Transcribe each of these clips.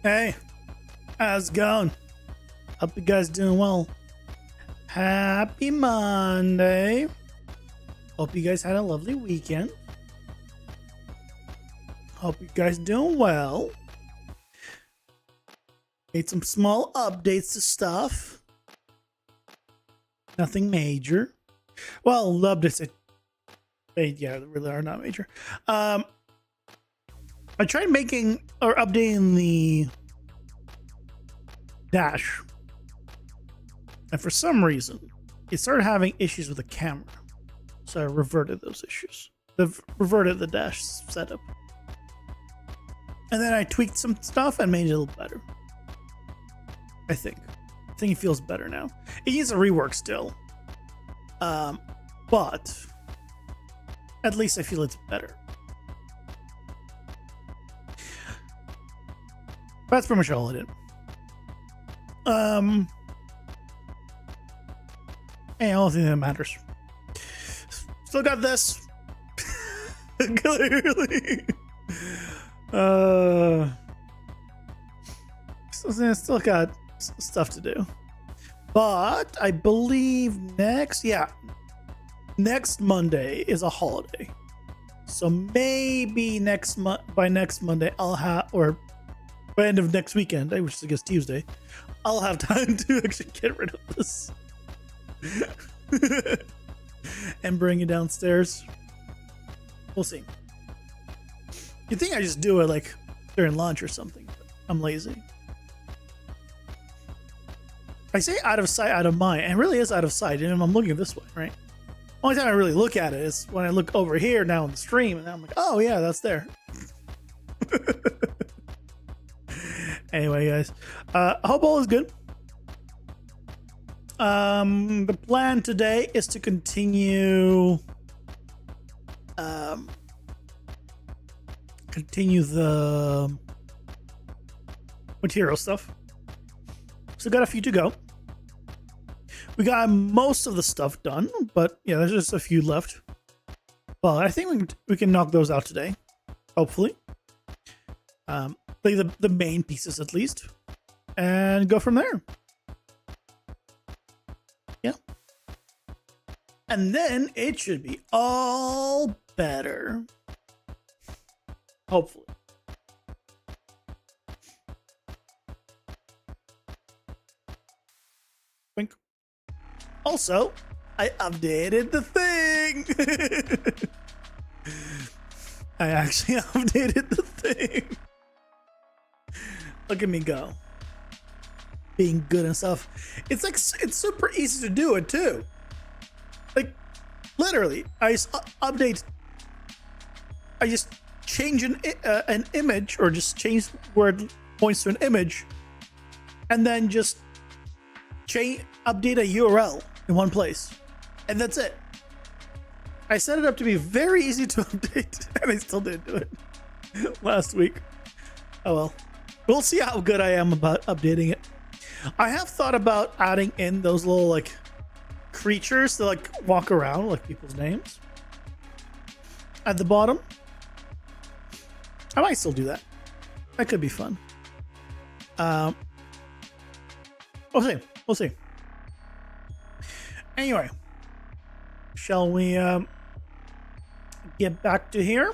Hey, how's it going? Hope you guys doing well. Happy Monday. Hope you guys had a lovely weekend. Hope you guys doing well. Made some small updates to stuff. Nothing major. Well, the updates they really are not major. I tried making or updating the dash, and for some reason it started having issues with the camera, so I reverted those issues. Reverted the dash setup, and then I tweaked some stuff and made it a little better. I think it feels better now. It needs a rework still, but at least I feel it's better. That's pretty much all I did. And all thing that matters. Still got this. Clearly. Still got stuff to do. But I believe next Monday is a holiday. So maybe by next Monday I'll have, or by end of next weekend, which is I guess Tuesday, I'll have time to actually get rid of this and bring it downstairs. We'll see. You'd think I just do it like during lunch or something, but I'm lazy. I say out of sight, out of mind, and it really is out of sight, and I'm looking this way, right? Only time I really look at it is when I look over here now on the stream, and I'm like, oh yeah, that's there. Anyway, guys, I hope all is good. The plan today is to continue the material stuff. So got a few to go. We got most of the stuff done, but yeah, there's just a few left. Well, I think we can knock those out today, hopefully. The main pieces at least, and go from there. Yeah, and then it should be all better, hopefully. Wink. Also, I updated the thing. I actually updated the thing. Look at me go. Being good and stuff. It's like, it's super easy to do it too. Like, literally, I just update. I just change an image, or just change where it points to an image, and then just update a URL in one place. And that's it. I set it up to be very easy to update, and I still didn't do it last week. Oh well. We'll see how good I am about updating it. I have thought about adding in those little like creatures that like walk around, like people's names at the bottom. I might still do that. That could be fun. We'll see. We'll see. Anyway, shall we get back to here?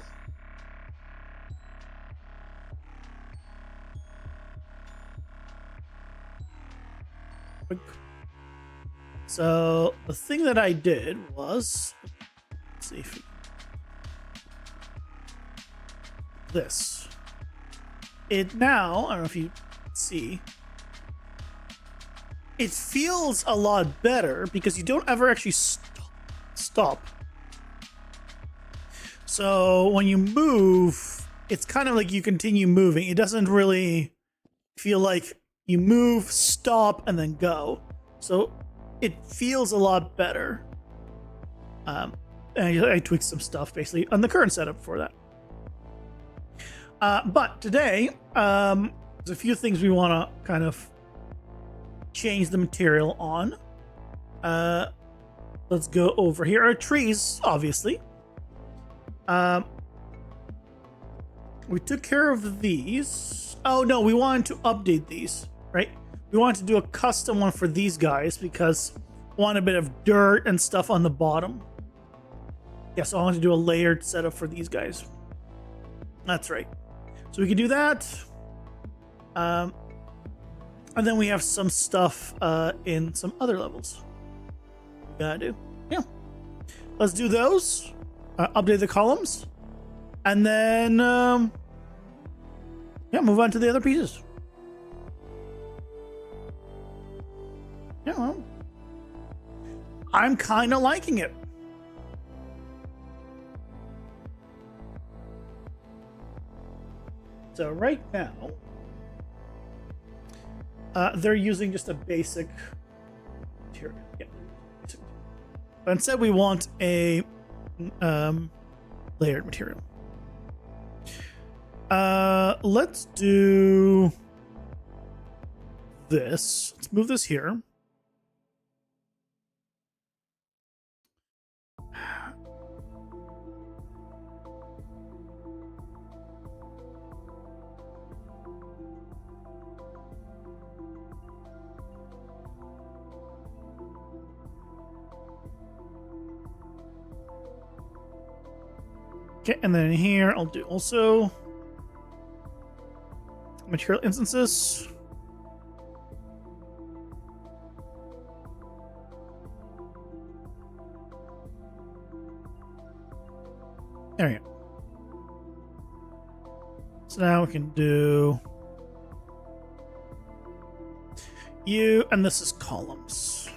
So the thing that I did was, let's see if this. It now, I don't know if you see, it feels a lot better because you don't ever actually stop. So when you move, it's kind of like you continue moving. It doesn't really feel like you move, stop, and then go. So it feels a lot better. And I tweaked some stuff basically on the current setup for that. But today, there's a few things we want to kind of change the material on. Let's go over here. Our trees, obviously. We took care of these. Oh no, we wanted to update these, right? We wanted to do a custom one for these guys because we want a bit of dirt and stuff on the bottom. Yeah, so I want to do a layered setup for these guys. That's right. So we can do that. And then we have some stuff in some other levels. We gotta do. Yeah. Let's do those. Update the columns. And then, yeah, move on to the other pieces. Yeah, well, I'm kind of liking it. So right now, they're using just a basic material. Yeah, basic. But instead, we want a layered material. Let's do this. Let's move this here. Okay, and then here I'll do also material instances. There we go. So now we can do you, and this is columns.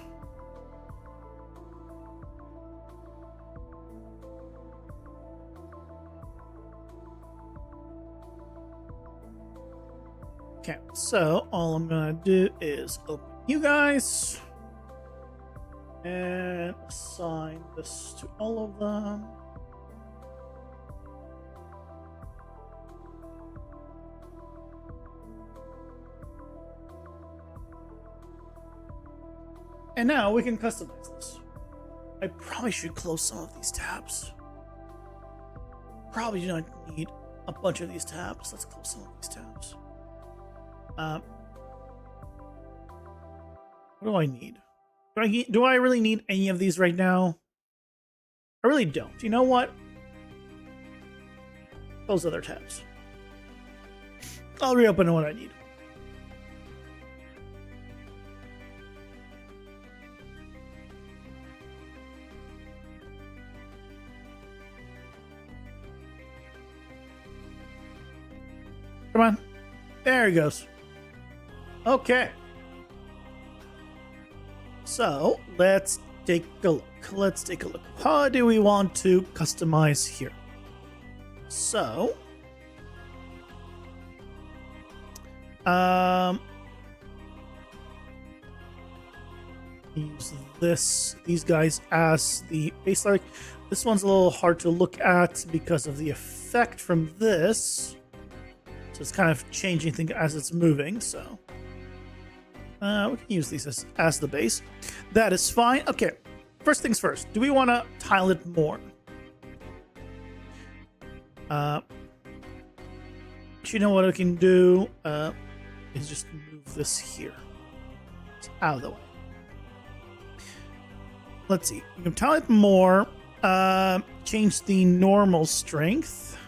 Okay, so all I'm gonna do is open you guys and assign this to all of them. And now we can customize this. I probably should close some of these tabs. Probably do not need a bunch of these tabs. Let's close some of these tabs. What do I need? Do I really need any of these right now? I really don't. You know what? Those other tabs. I'll reopen what I need. Come on. There he goes. Okay. So let's take a look. Let's take a look. How do we want to customize here? So, use these guys as the base layer. This one's a little hard to look at because of the effect from this. So it's kind of changing things as it's moving. So we can use these as the base. That is fine. Okay. First things first. Do we want to tile it more? You know what I can do is just move this here. It's out of the way. Let's see. We can tile it more. Change the normal strength.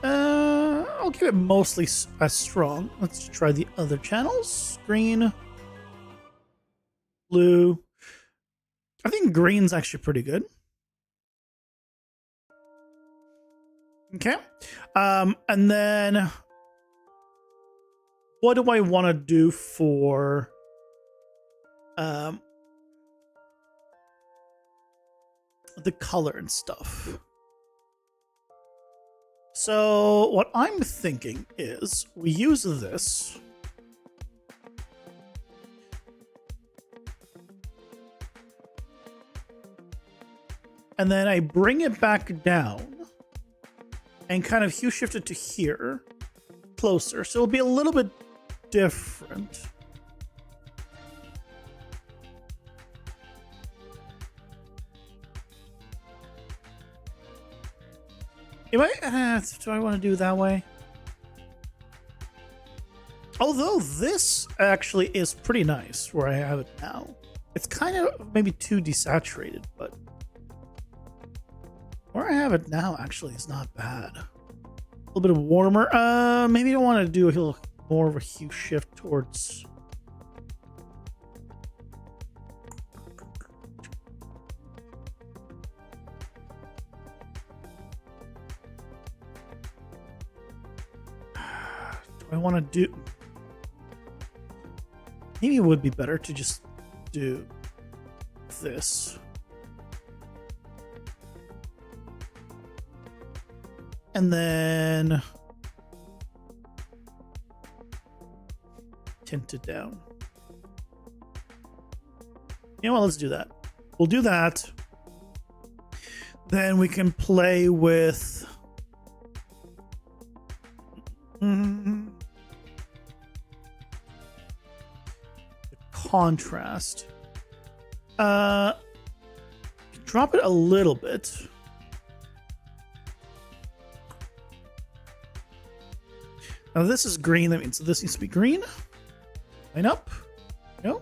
I'll keep it mostly as strong. Let's try the other channels. Green, blue. I think green's actually pretty good. Okay. And then what do I want to do for the color and stuff? So what I'm thinking is we use this. And then I bring it back down and kind of hue shift it to here, closer. So it'll be a little bit different. Do I want to do it that way? Although this actually is pretty nice where I have it now. It's kind of maybe too desaturated, but where I have it now actually is not bad. A little bit of warmer. Maybe I want to do a little more of a hue shift towards. Do I want to do? Maybe it would be better to just do this. And then tint it down. You know what? Let's do that. We'll do that. Then we can play with the contrast. Drop it a little bit. Now this is green. That means this needs to be green. Line up. No.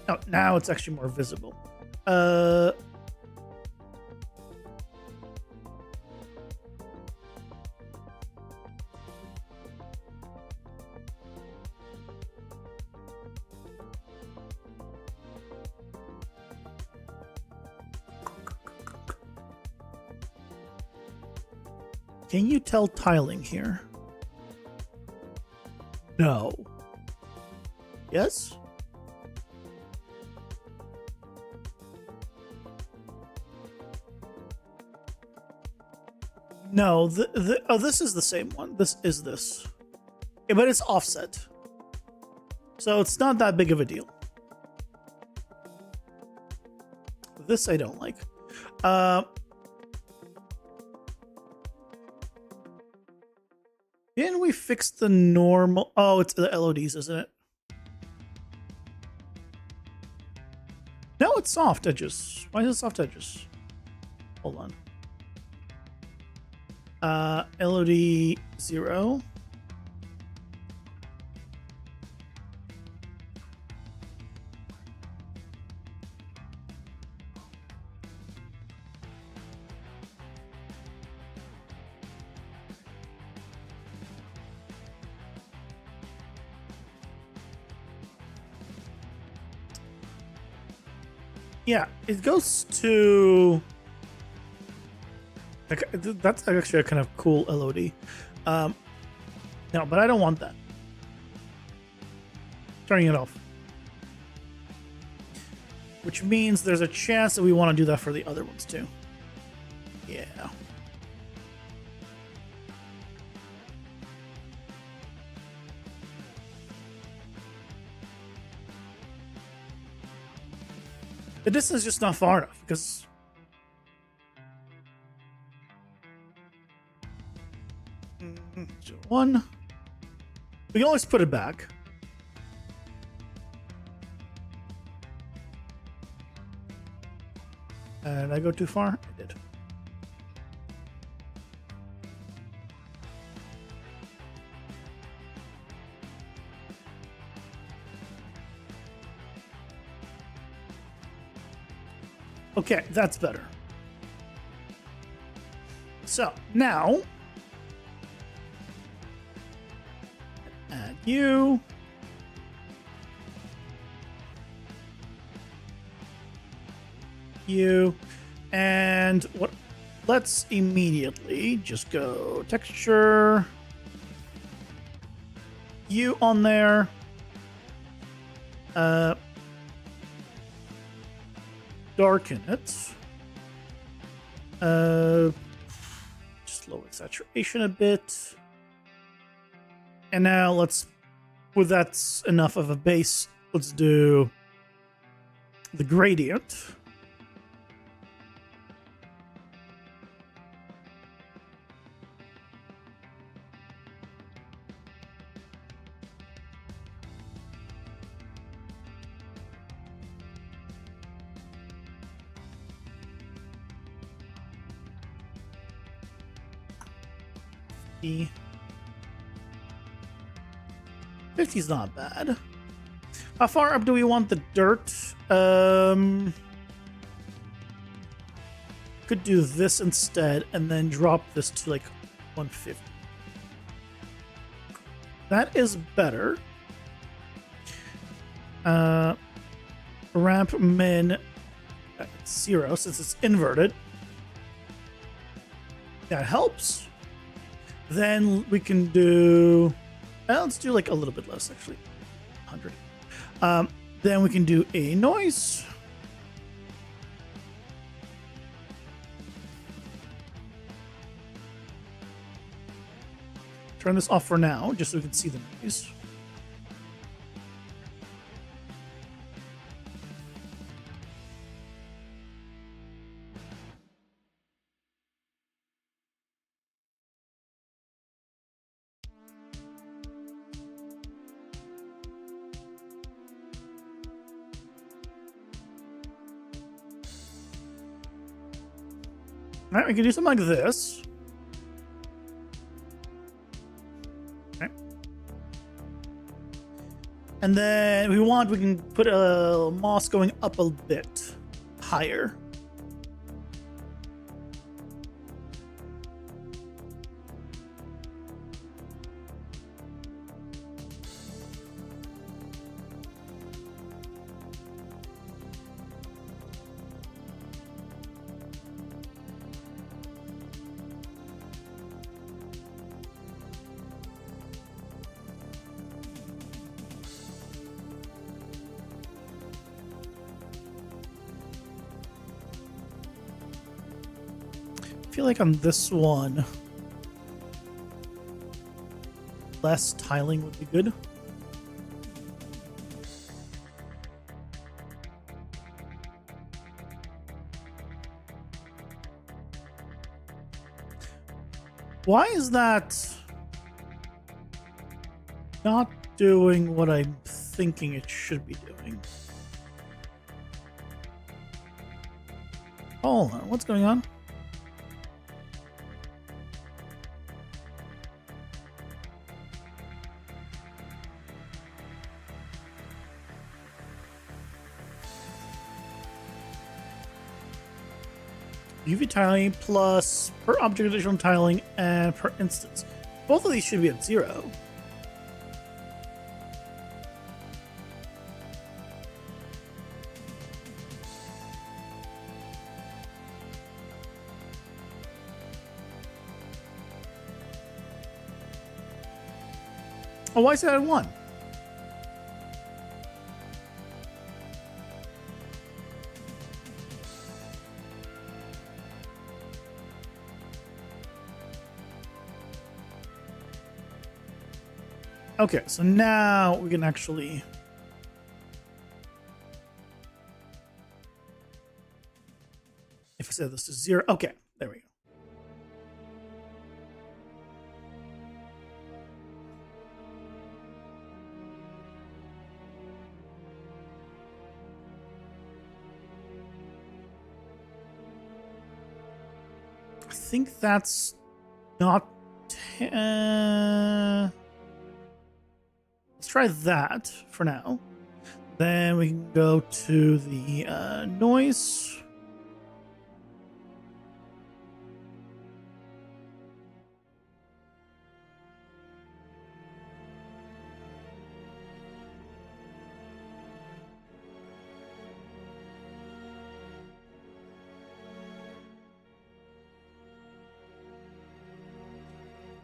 Oh, now it's actually more visible. Can you tell tiling here? No. Yes? No, oh, this is the same one. This is this. Yeah, but it's offset. So it's not that big of a deal. This I don't like. Didn't we fix the normal? Oh, it's the LODs, isn't it? No, it's soft edges. Why is it soft edges? Hold on. LOD 0. Yeah, it goes to. That's actually a kind of cool LOD. No, but I don't want that. Turning it off. Which means there's a chance that we want to do that for the other ones too. Yeah. The distance is just not far enough because one, we can always put it back. Did I go too far? I did. Okay, that's better. So now, add you. You. And what? Let's immediately just go texture. You on there. Darken it. Just lower saturation a bit. And now let's, with that's enough of a base, let's do the gradient. 50. 50 is not bad. How far up do we want the dirt? Could do this instead and then drop this to like 150. That is better. Ramp min at 0 since it's inverted. That helps. Then we can do, let's do like a little bit less actually, 100. Then we can do a noise. Turn this off for now, just so we can see the noise. All right, we can do something like this. Okay. And then if we want, we can put a moss going up a bit higher. I feel like on this one, less tiling would be good. Why is that not doing what I'm thinking it should be doing? Hold on, what's going on? UV tiling plus per object additional tiling and per instance. Both of these should be at 0. Oh, why is that at 1? Okay, so now we can actually if we set this to 0, okay, there we go. I think that's not let's try that for now. Then we can go to the noise.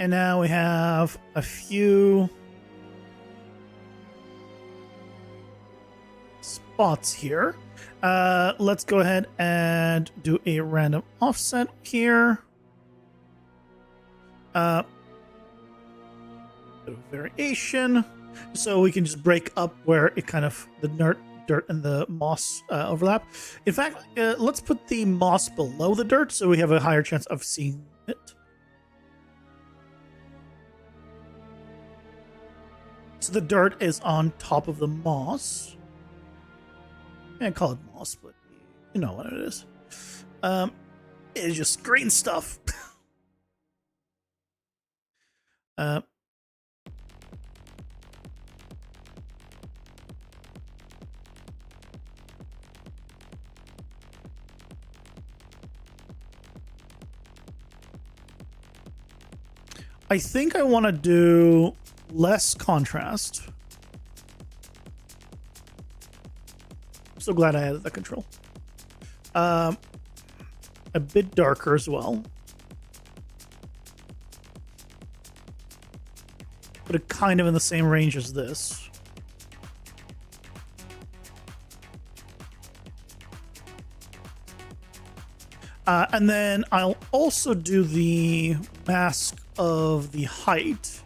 And now we have a few spots here. Let's go ahead and do a random offset here. Variation, so we can just break up where it kind of the dirt and the moss overlap. In fact, let's put the moss below the dirt so we have a higher chance of seeing it. So the dirt is on top of the moss. I call it moss, but you know what it is. It's just green stuff. Uh, I think I want to do less contrast. So glad I added that control. A bit darker as well. But it kind of in the same range as this. And then I'll also do the mask of the height.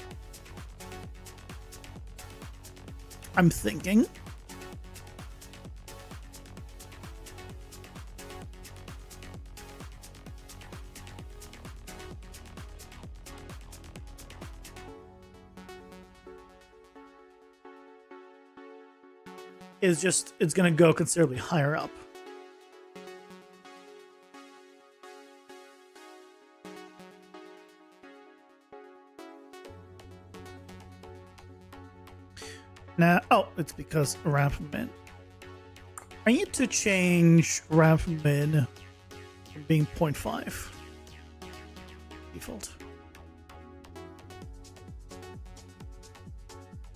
I'm thinking. It's going to go considerably higher up. Now, oh, it's because ramp min. I need to change ramp min from being 0.5 default.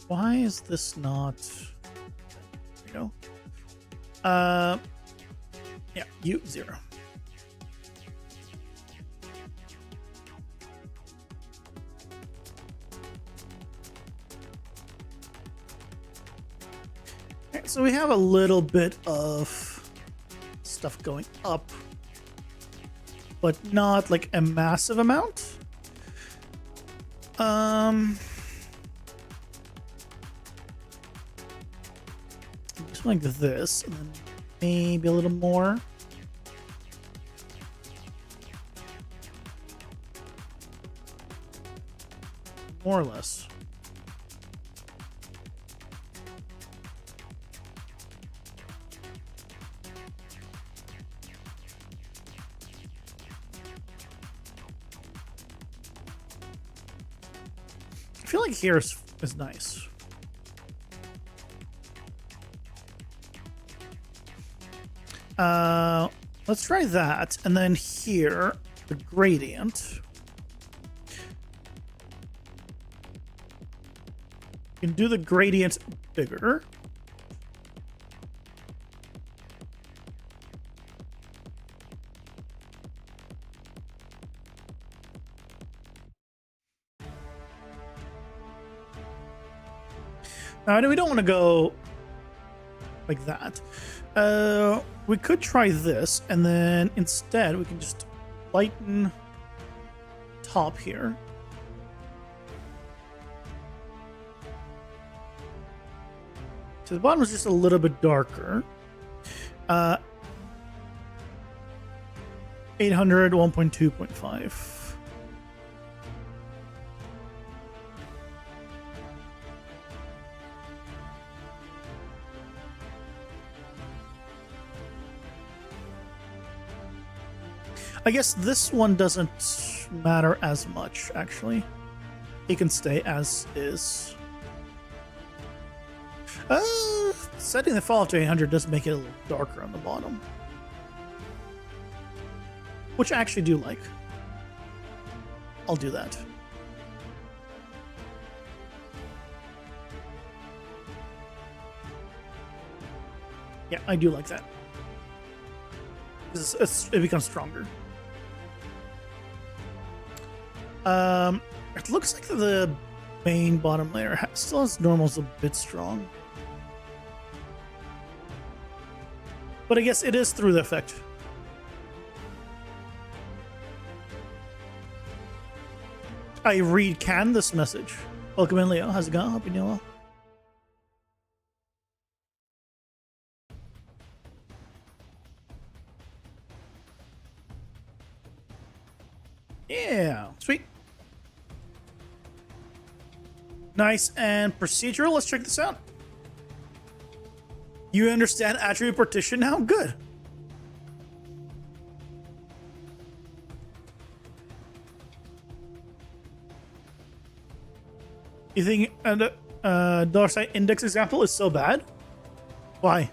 Why is this not? There we go. Yeah, U0. So we have a little bit of stuff going up, but not like a massive amount. Just like this, and then maybe a little more. More or less. I feel like here is nice. Let's try that, and then here the gradient. You can do the gradient bigger. Now, we don't want to go like that. We could try this, and then instead we can just lighten top here. So the bottom is just a little bit darker. 800, 1.2.5. I guess this one doesn't matter as much, actually. It can stay as is. Setting the fall to 800 does make it a little darker on the bottom. Which I actually do like. I'll do that. Yeah, I do like that. It becomes stronger. It looks like the main bottom layer still has normal's a bit strong. But I guess it is through the effect. I read can this message. Welcome in, Leo. How's it going? Hope you're doing well. Yeah, sweet. Nice and procedural. Let's check this out. You understand attribute partition now? Good. You think $sign index example is so bad? Why?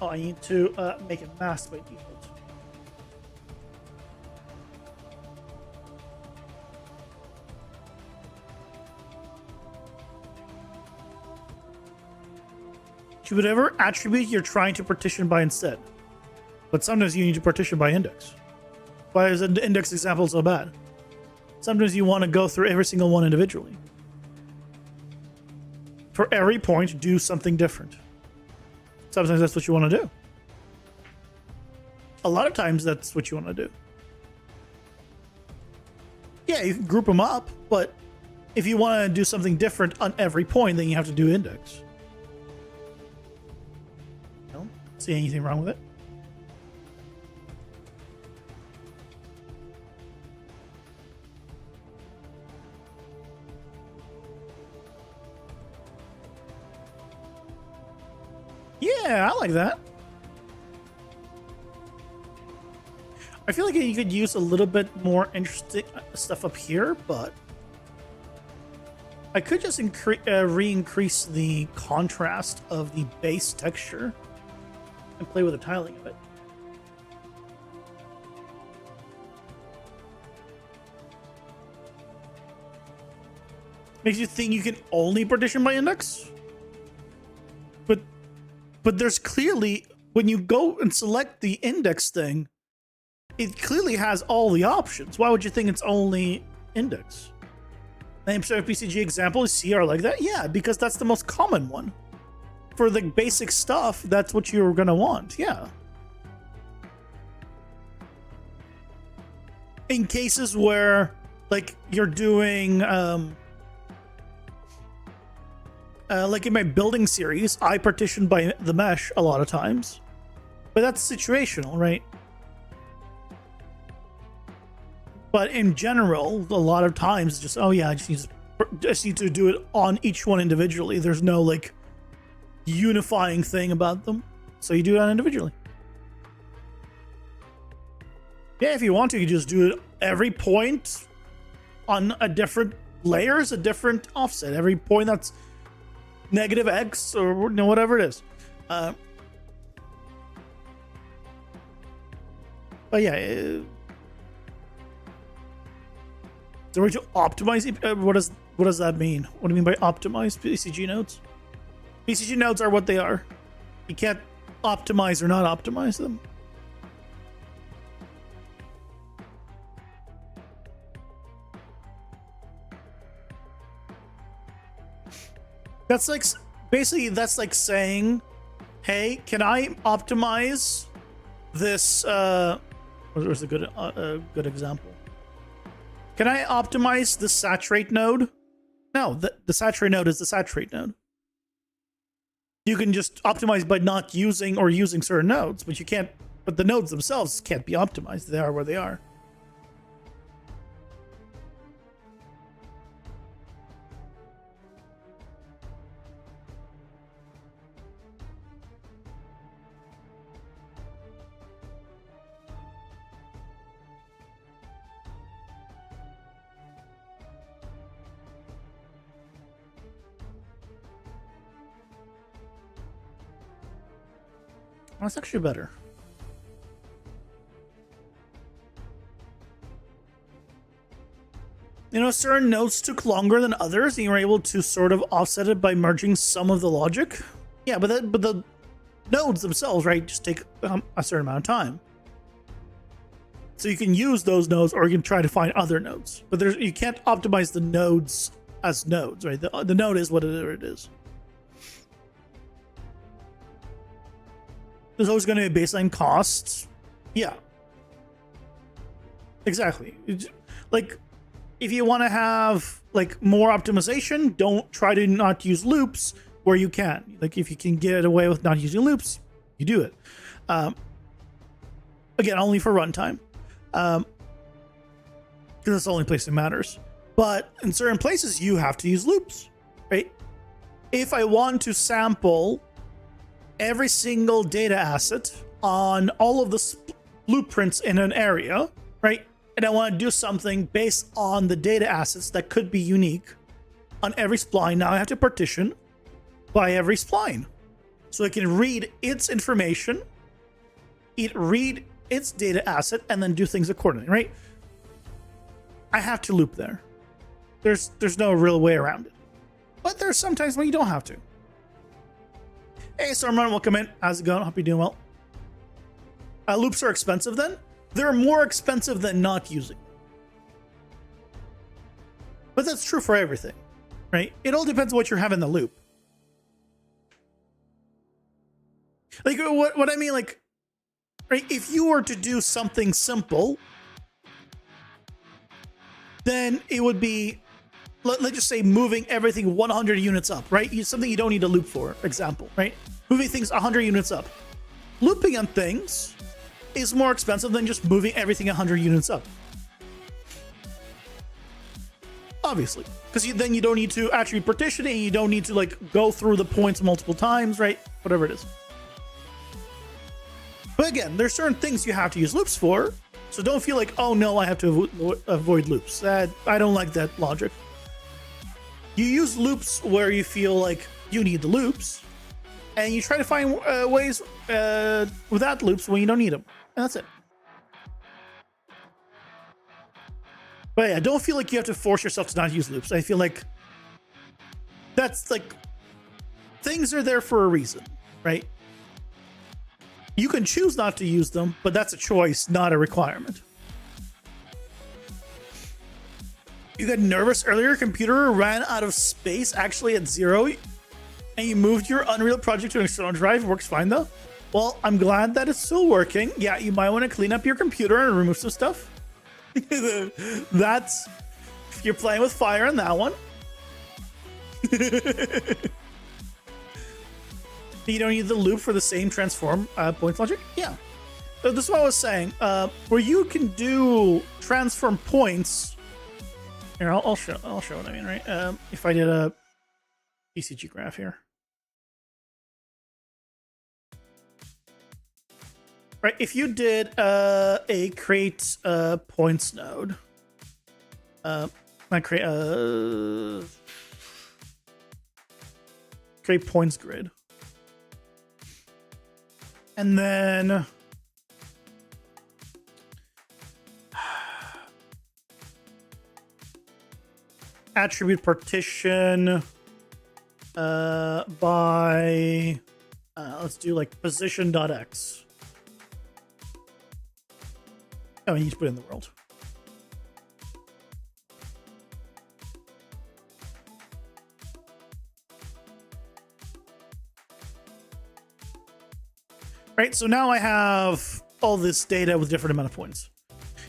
Oh, I need to make it masked by default. To whatever attribute you're trying to partition by instead. But sometimes you need to partition by index. Why is the index example so bad? Sometimes you want to go through every single one individually. For every point, do something different. Sometimes that's what you want to do. A lot of times that's what you want to do. Yeah, you can group them up, but if you want to do something different on every point, then you have to do index. No? See anything wrong with it? Yeah, I like that. I feel like you could use a little bit more interesting stuff up here, but I could just re-increase the contrast of the base texture and play with the tiling of it. Makes you think you can only partition by index? But there's clearly, when you go and select the index thing, it clearly has all the options. Why would you think it's only index? Name server PCG example is CR like that? Yeah, because that's the most common one. For the basic stuff, that's what you're gonna want, yeah. In cases where, like, you're doing, like in my building series, I partition by the mesh a lot of times. But that's situational, right? But in general, a lot of times, it's just, oh yeah, I just need to do it on each one individually. There's no, like, unifying thing about them. So you do it individually. Yeah, if you want to, you just do it every point on a different layers, a different offset. Every point that's negative X or whatever it is. But yeah, is there a way to optimize it? What does that mean? What do you mean by optimize PCG nodes? PCG nodes are what they are. You can't optimize or not optimize them. That's like, basically, that's like saying, hey, can I optimize this, where's a good example? Can I optimize the saturate node? No, the saturate node is the saturate node. You can just optimize by not using or using certain nodes, but you can't, but the nodes themselves can't be optimized. They are where they are. That's actually better. You know, certain nodes took longer than others, and you were able to sort of offset it by merging some of the logic. Yeah, but the nodes themselves, right, just take a certain amount of time. So you can use those nodes, or you can try to find other nodes. But you can't optimize the nodes as nodes, right? The node is whatever it is. There's always going to be a baseline cost. Yeah. Exactly. Like, if you want to have, like, more optimization, don't try to not use loops where you can. Like, if you can get away with not using loops, you do it. Again, only for runtime. Because that's the only place it matters. But in certain places, you have to use loops, right? If I want to sample every single data asset on all of the blueprints in an area, right? And I want to do something based on the data assets that could be unique on every spline. Now I have to partition by every spline, so I can read its information, read its data asset, and then do things accordingly, right? I have to loop there. There's no real way around it. But there's sometimes when you don't have to. Hey, Stormrun, welcome in. How's it going? Hope you're doing well. Loops are expensive then? They're more expensive than not using. But that's true for everything, right? It all depends on what you're having in the loop. Like, what I mean, like, right? If you were to do something simple, then it would be, let's just say, moving everything 100 units up, right? Something you don't need a loop for example, right? Moving things 100 units up. Looping on things is more expensive than just moving everything 100 units up. Obviously, because then you don't need to attribute partitioning, you don't need to like go through the points multiple times, right? Whatever it is. But again, there's certain things you have to use loops for, so don't feel like, oh no, I have to avoid loops. I don't like that logic. You use loops where you feel like you need the loops, and you try to find ways without loops when you don't need them. And that's it. But yeah, don't feel like you have to force yourself to not use loops. I feel like that's like, things are there for a reason, right? You can choose not to use them, but that's a choice, not a requirement. You got nervous earlier, your computer ran out of space actually at 0, and you moved your Unreal project to an external drive. Works fine though. Well, I'm glad that it's still working. Yeah, you might want to clean up your computer and remove some stuff. That's, if you're playing with fire on that one. You don't need the loop for the same transform points logic? Yeah. So this is what I was saying. Where you can do transform points. Here, I'll show what I mean, right? If I did a ECG graph here. Right, if you did a create points node, I create points grid, and then attribute partition by let's do like position.x. Oh, you need to put it in the world. Right, so now I have all this data with different amount of points.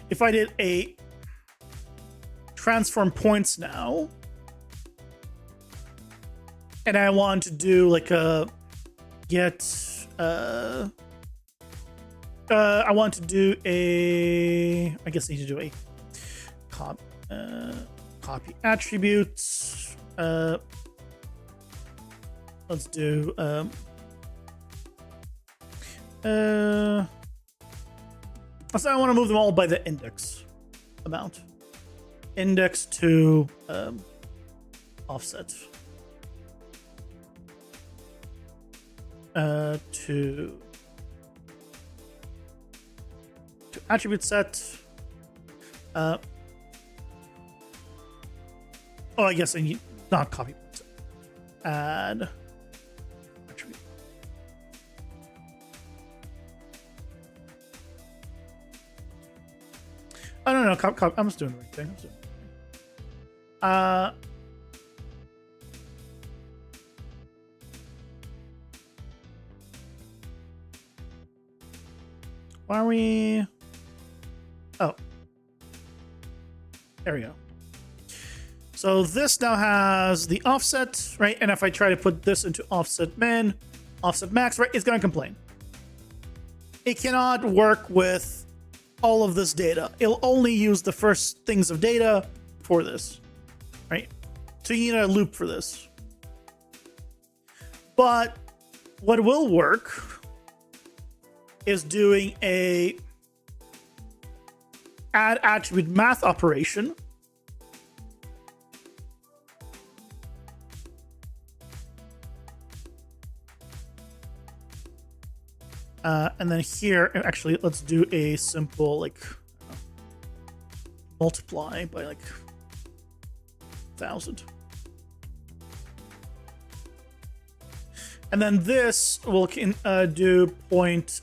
If I did a transform points now, and I want to do like a get I want to do a, I guess I need to do a copy attributes. Let's do so I want to move them all by the index amount. Index to offset. To attribute set. Oh, I guess I need not copy. Add attribute. Oh no, copy. I'm just doing the right thing. Why are we? Oh, there we go. So this now has the offset, right? And if I try to put this into offset min, offset max, right, it's going to complain. It cannot work with all of this data. It'll only use the first things of data for this, right? So you need a loop for this. But what will work is doing a add attribute math operation. And then here, actually, let's do a simple like multiply by like 1,000. And then this will do point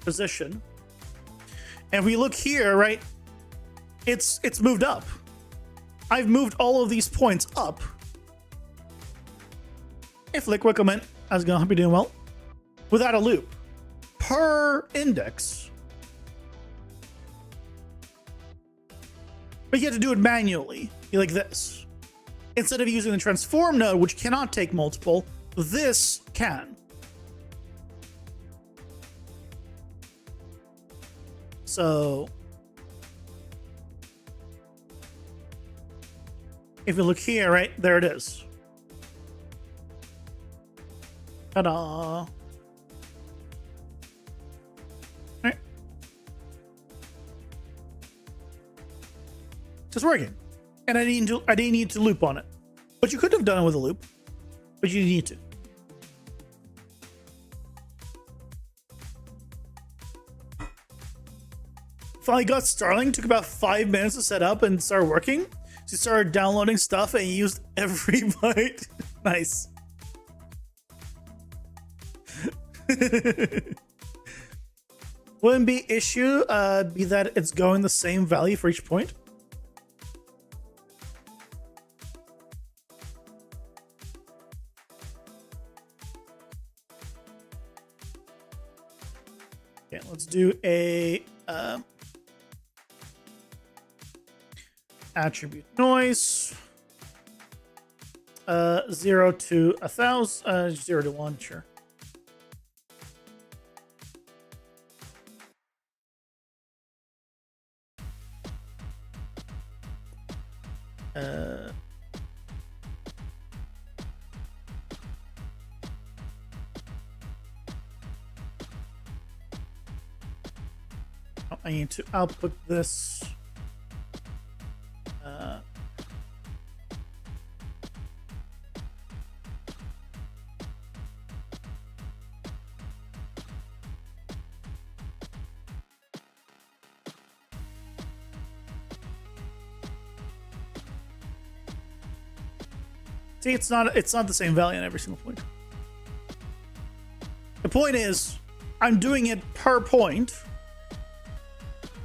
position. And if we look here, right, it's moved up. I've moved all of these points up. If liquid comment, I was gonna hope you're doing well. Without a loop. Per index. But you have to do it manually, like this. Instead of using the transform node, which cannot take multiple, this can. So if you look here, right, there it is. Ta-da. Right. It's working. And I didn't need to loop on it. But you could have done it with a loop. But you need to. Finally got Starling. Took about 5 minutes to set up and start working. So you started downloading stuff and you used every byte. Nice. Wouldn't be issue be that it's going the same value for each point. Okay, let's do a attribute noise. 0 to 1,000, 0 to 1, sure. I need to output this. See, it's not the same value on every single point. The point is, I'm doing it per point,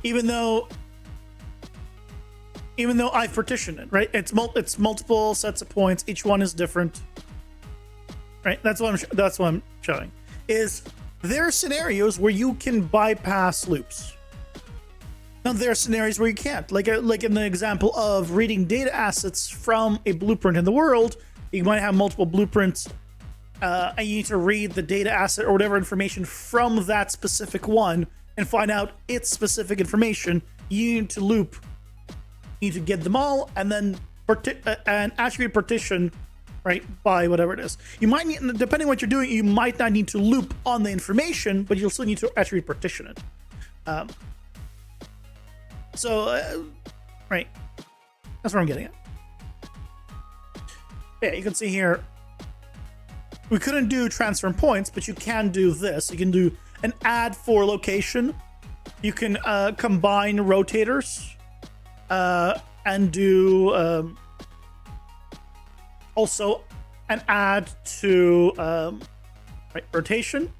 even though I've partitioned it, right? It's multiple sets of points. Each one is different, right? That's what I'm showing. Is there are scenarios where you can bypass loops. Now there are scenarios where you can't, like in the example of reading data assets from a blueprint in the world. You might have multiple blueprints, and you need to read the data asset or whatever information from that specific one and find out its specific information. You need to loop. You need to get them all, and then an attribute partition, right, by whatever it is. You might need, depending on what you're doing, you might not need to loop on the information, but you'll still need to attribute partition it. Right, that's what I'm getting at. Yeah, you can see here, we couldn't do transform points, but you can do this. You can do an add for location. You can combine rotators and do also an add to right, rotation.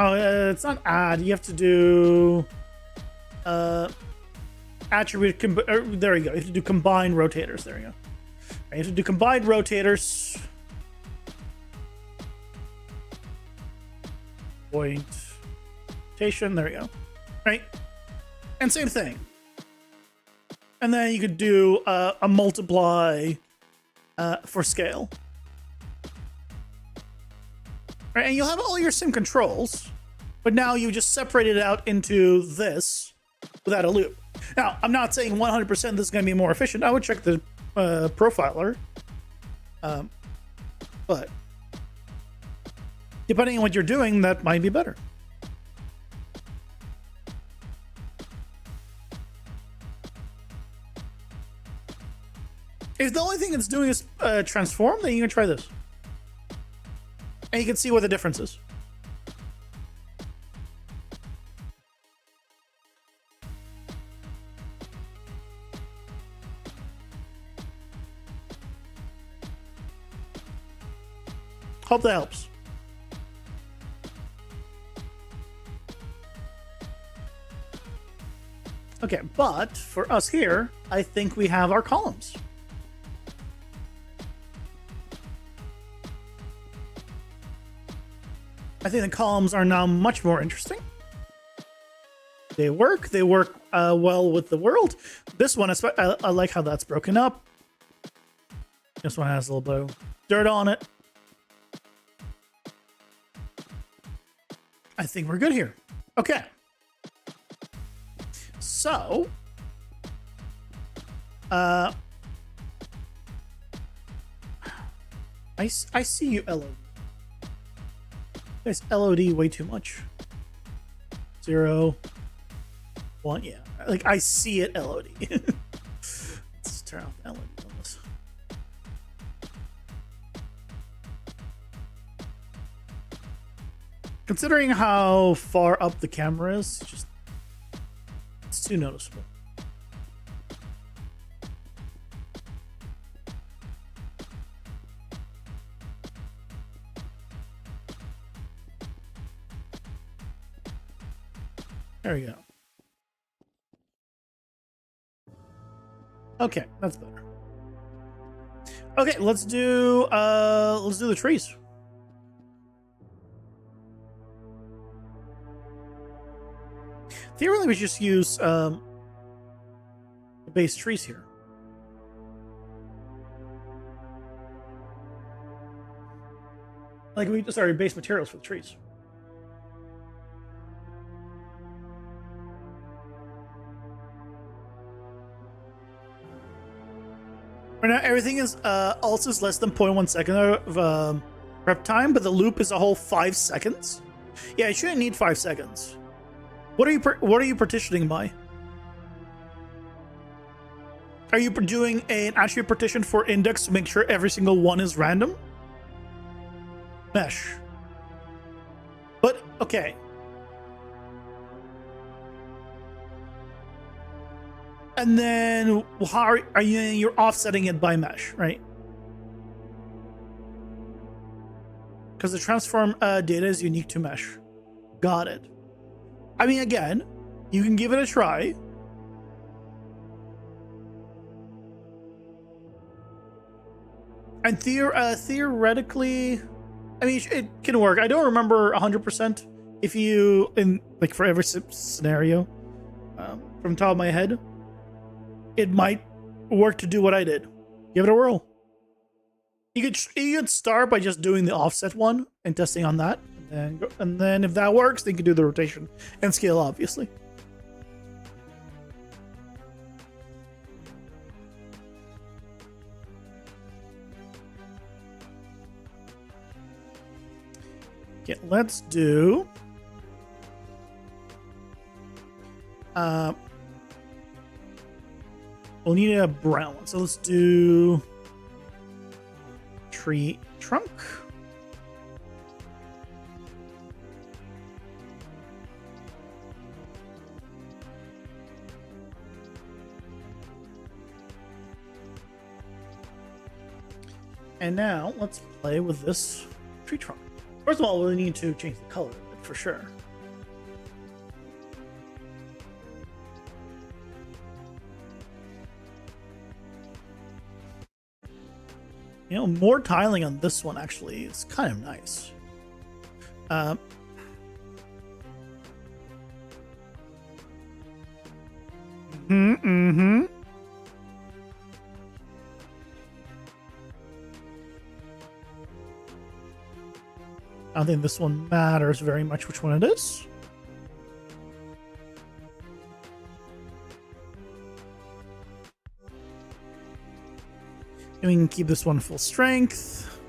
Oh, it's not add. You have to do attribute. There we go. You have to do combined rotators. There we go. You have to do combined rotators. Point rotation. There we go. Right, and same thing. And then you could do a multiply for scale. Right, and you'll have all your sim controls, but now you just separate it out into this without a loop. Now, I'm not saying 100% this is going to be more efficient. I would check the profiler. But depending on what you're doing, that might be better. If the only thing it's doing is transform, then you can try this. And you can see what the difference is. Hope that helps. Okay, but for us here, I think we have our columns. I think the columns are now much more interesting. They work well with the world. This one, I like how that's broken up. This one has a little bit of dirt on it. I think we're good here. Okay. So, I see you, LOD. Guys, LOD way too much. 0, 1, yeah. Like, I see it, LOD. Let's turn off LOD on this. Considering how far up the camera is, it's too noticeable. There we go. Okay, that's better. Okay, let's do the trees. Theoretically, we just use the base trees here. Like base materials for the trees. Right now, everything is also is less than 0.1 second of prep time, but the loop is a whole 5 seconds. Yeah, it shouldn't need 5 seconds. What are you partitioning by? Are you doing an attribute partition for index to make sure every single one is random? Mesh. But okay. And then how are you're offsetting it by mesh, right? Because the transform data is unique to mesh. Got it. I mean, again, you can give it a try. And theoretically, I mean, it can work. I don't remember 100% if you, for every scenario, from the top of my head, it might work to do what I did. Give it a whirl. You could start by just doing the offset one and testing on that. And then if that works, then you can do the rotation and scale, obviously. Okay, let's do we'll need a brown one. So let's do tree trunk. And now let's play with this tree trunk. First of all, we need to change the color of it for sure. You know, more tiling on this one actually is kind of nice. I don't think this one matters very much which one it is. And we can keep this one full strength.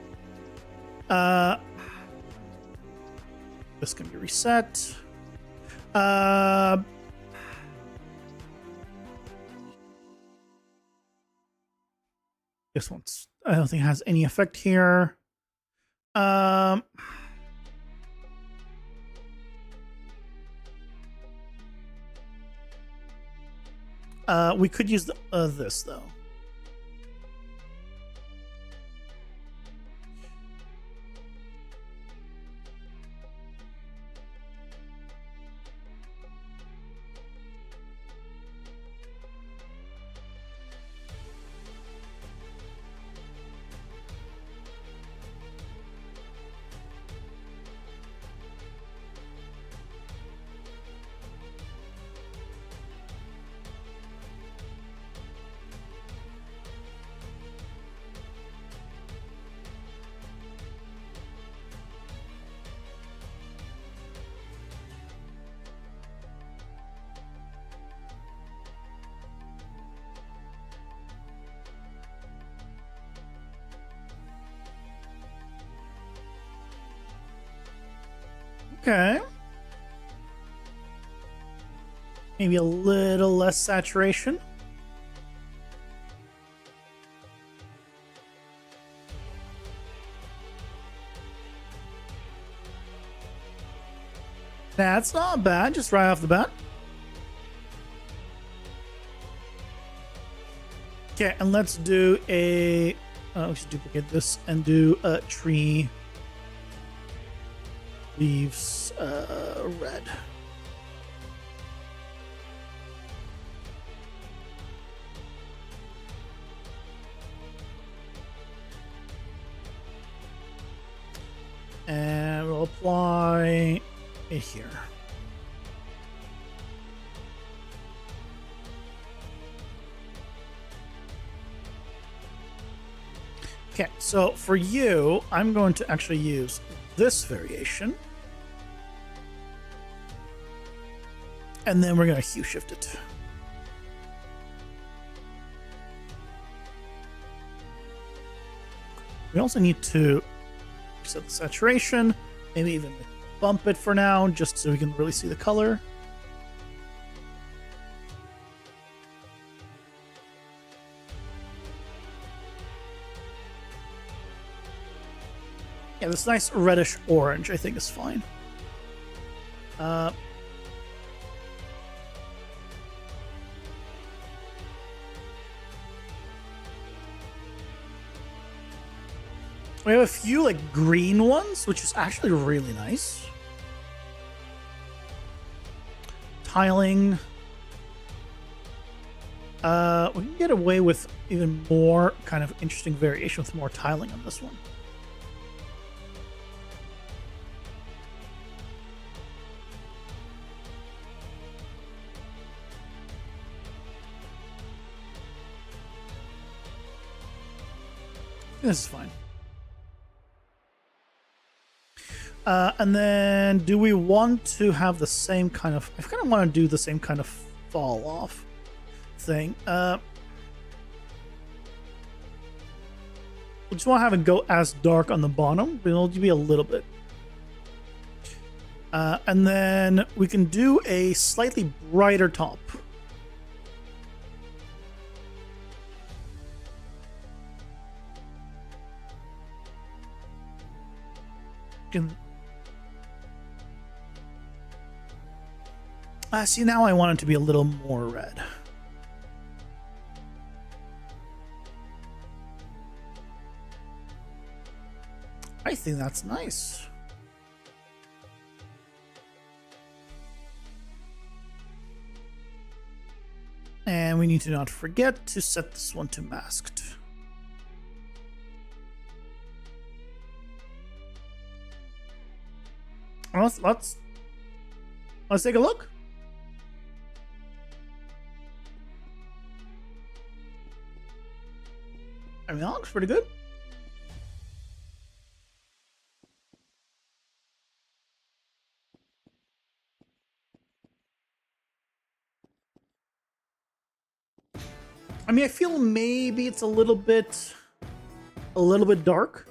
This can be reset. This one's, I don't think it has any effect here. We could use this though. Okay. Maybe a little less saturation. That's not bad, just right off the bat. Okay, and let's do a... we should duplicate this and do a tree leaves red. And we'll apply it here. Okay, so for you, I'm going to actually use this variation. And then we're going to hue shift it. We also need to set the saturation, maybe even bump it for now, just so we can really see the color. Yeah, this nice reddish orange I think is fine. We have a few like green ones, which is actually really nice. Tiling. We can get away with even more kind of interesting variation with more tiling on this one. This is fine. And then do we want to have the same kind of... I kind of want to do the same kind of fall off thing. We just want to have it go as dark on the bottom, but it'll be a little bit. And then we can do a slightly brighter top. See, now I want it to be a little more red. I think that's nice. And we need to not forget to set this one to masked. Let's take a look. I mean, that looks pretty good. I mean, I feel maybe it's a little bit a little bit dark.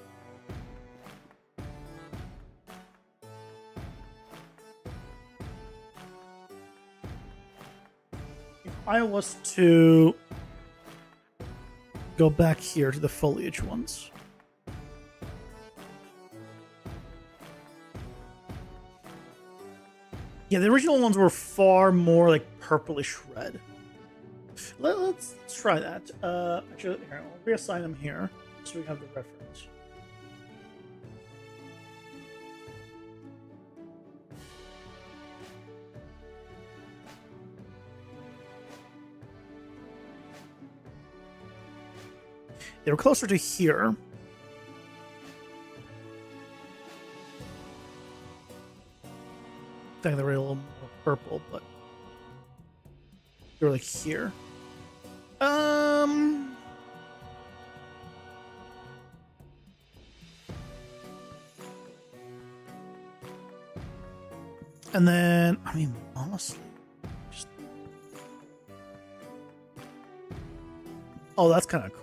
If I was to go back here to the foliage ones. Yeah, the original ones were far more like purplish red. Let's try that. Actually, here, I'll reassign them here so we have the reference. They were closer to here. I think they were a little more purple, but they were like here. And then, I mean, honestly, just... Oh, that's kind of cool.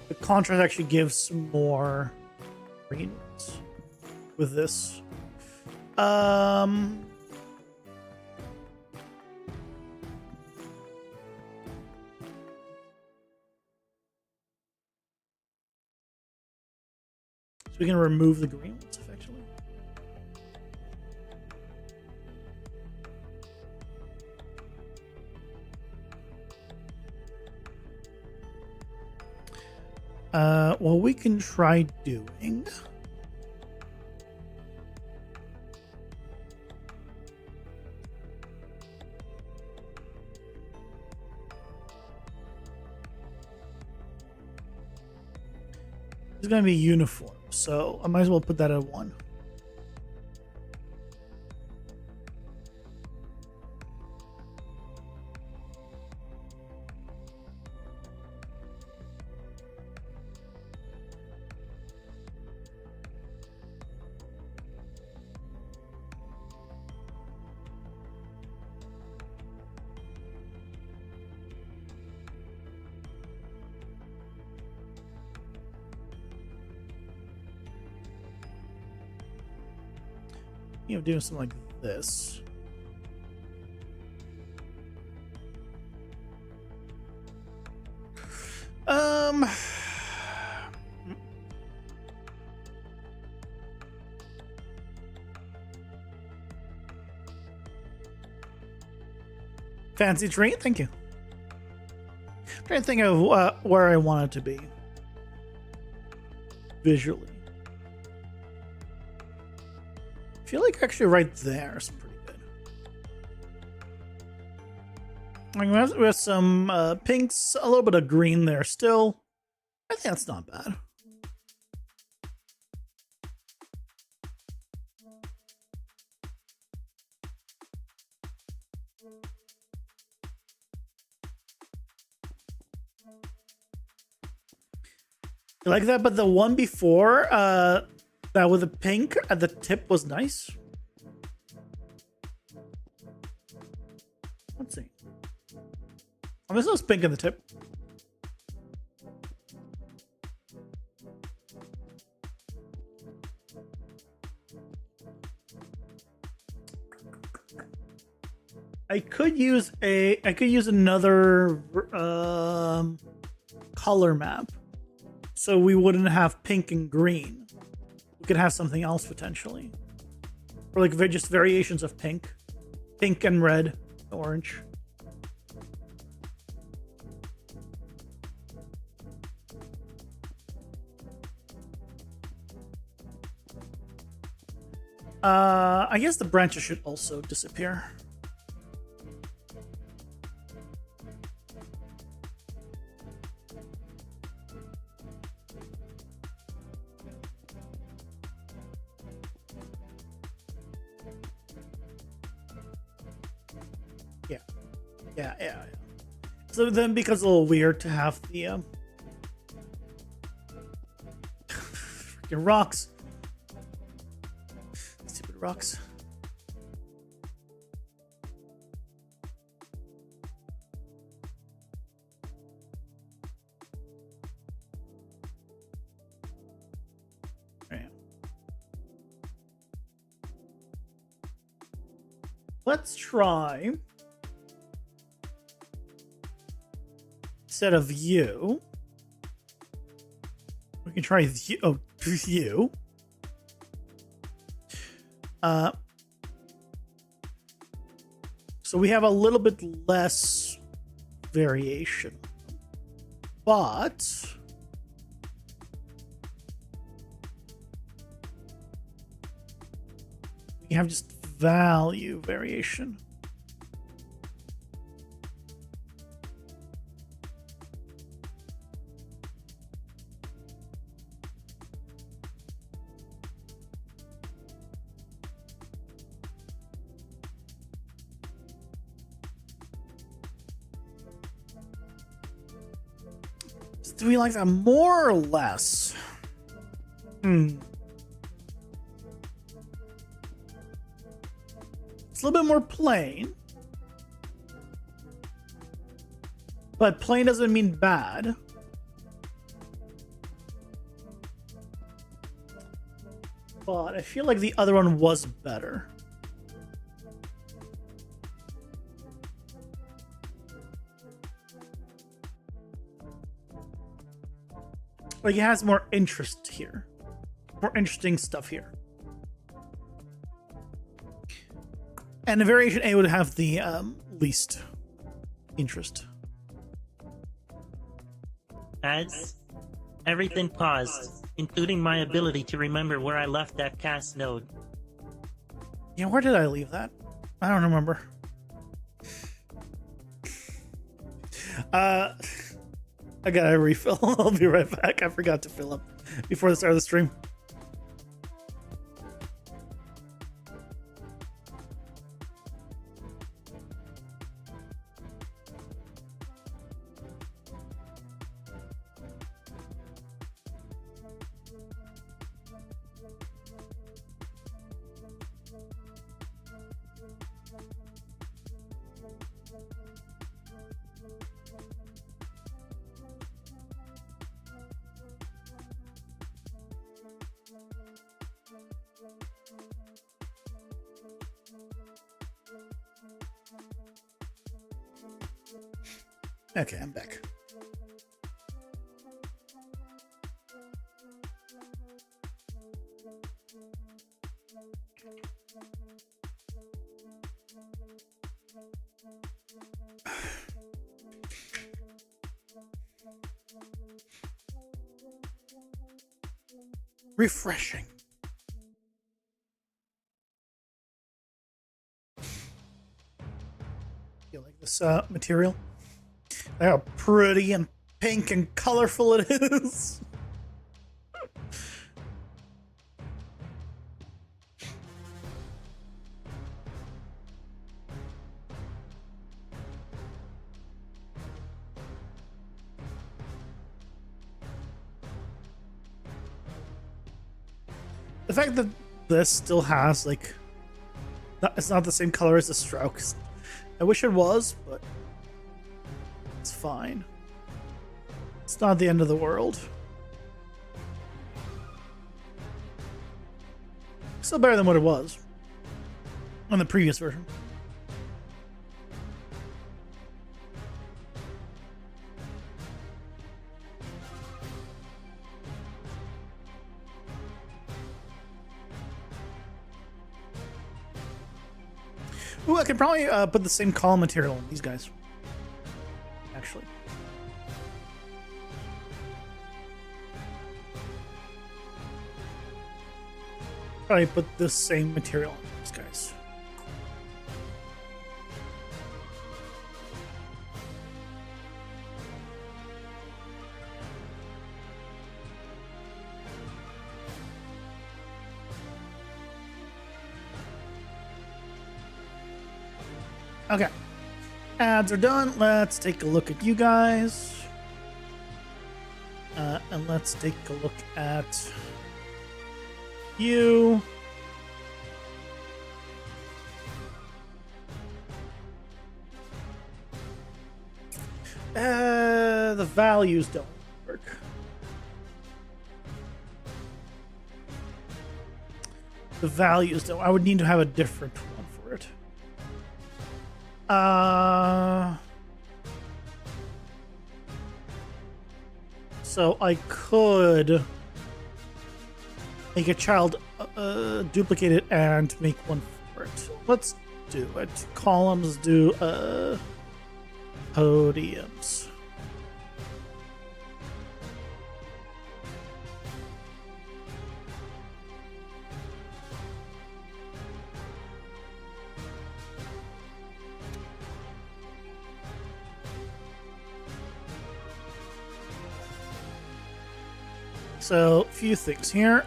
The contrast actually gives some more greens with this. So we can remove the green ones effectively. Well, we can try doing. It's going to be uniform, so I might as well put that at 1. Doing something like this. Fancy tree, thank you. I'm trying to think of where I want it to be visually. I feel like actually right there is pretty good. I mean, we have some pinks, a little bit of green there still. I think that's not bad. You like that? But the one before, that with the pink at the tip was nice. Let's see. Oh, this was pink at the tip. I could use another color map, so we wouldn't have pink and green. We could have something else potentially, or like just variations of pink and red, orange. I guess the branches should also disappear. Yeah. So then, because it's a little weird to have the freaking rocks. Stupid rocks. Let's try, instead of you, we can try you. Oh, you. So we have a little bit less variation, but we have just value variation. Do we like that more or less? It's a little bit more plain. But plain doesn't mean bad. But I feel like the other one was better. Like, it has more interest here. More interesting stuff here. And the variation A would have the least interest. As everything paused, including my ability to remember where I left that cast node. Yeah, where did I leave that? I don't remember. I gotta refill. I'll be right back. I forgot to fill up before the start of the stream. Okay, I'm back. Refreshing. You like this material? How pretty and pink and colorful it is. The fact that this still has, like, it's not the same color as the strokes. I wish it was, but it's fine. It's not the end of the world. Still better than what it was on the previous version. Ooh, I could probably put the same column material on these guys. Actually. Probably put the same material on these guys. Okay. Ads are done. Let's take a look at you guys. And let's take a look at you. The values don't work. The values don't. I would need to have a different one for it. So I could make a child duplicate it and make one for it. Let's do it. Columns do podiums. So, a few things here.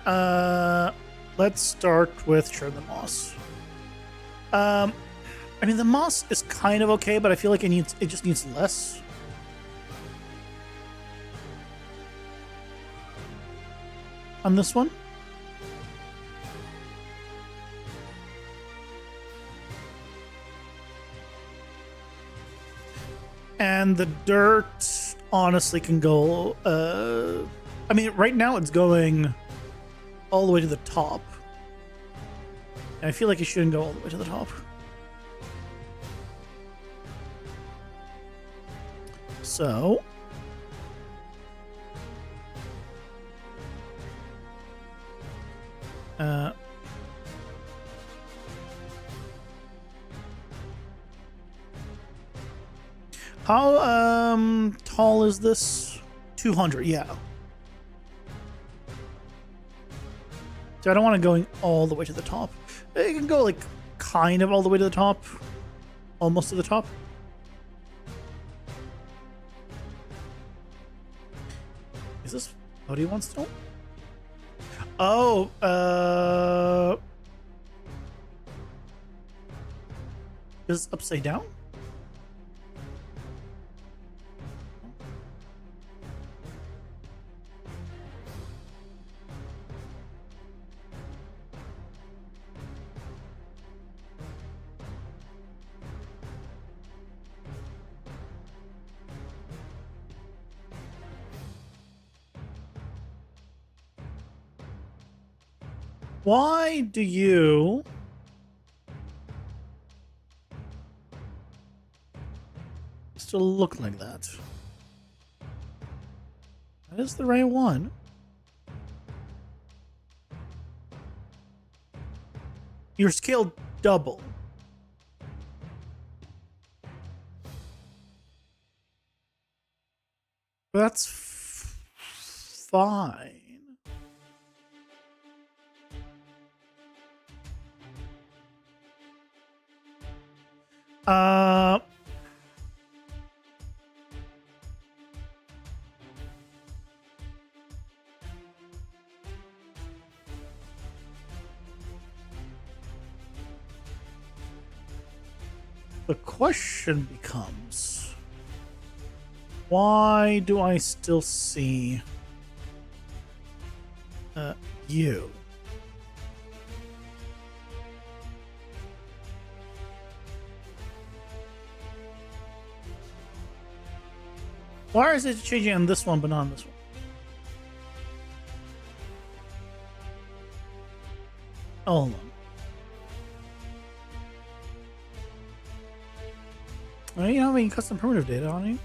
Let's start with Share the Moss. I mean, the moss is kind of okay, but I feel like it just needs less. On this one. And the dirt honestly can go I mean, right now it's going all the way to the top. And I feel like it shouldn't go all the way to the top. So. How tall is this? 200, yeah. So I don't want it going all the way to the top. It can go like kind of all the way to the top. Almost to the top. Is this podium one still? Oh, is it upside down? Why do you still look like that? That is the right one. Your scale double. That's fine. The question becomes, why do I still see you? Why is it changing on this one but not on this one? Oh, hold on. Oh, you don't have any custom primitive data on you?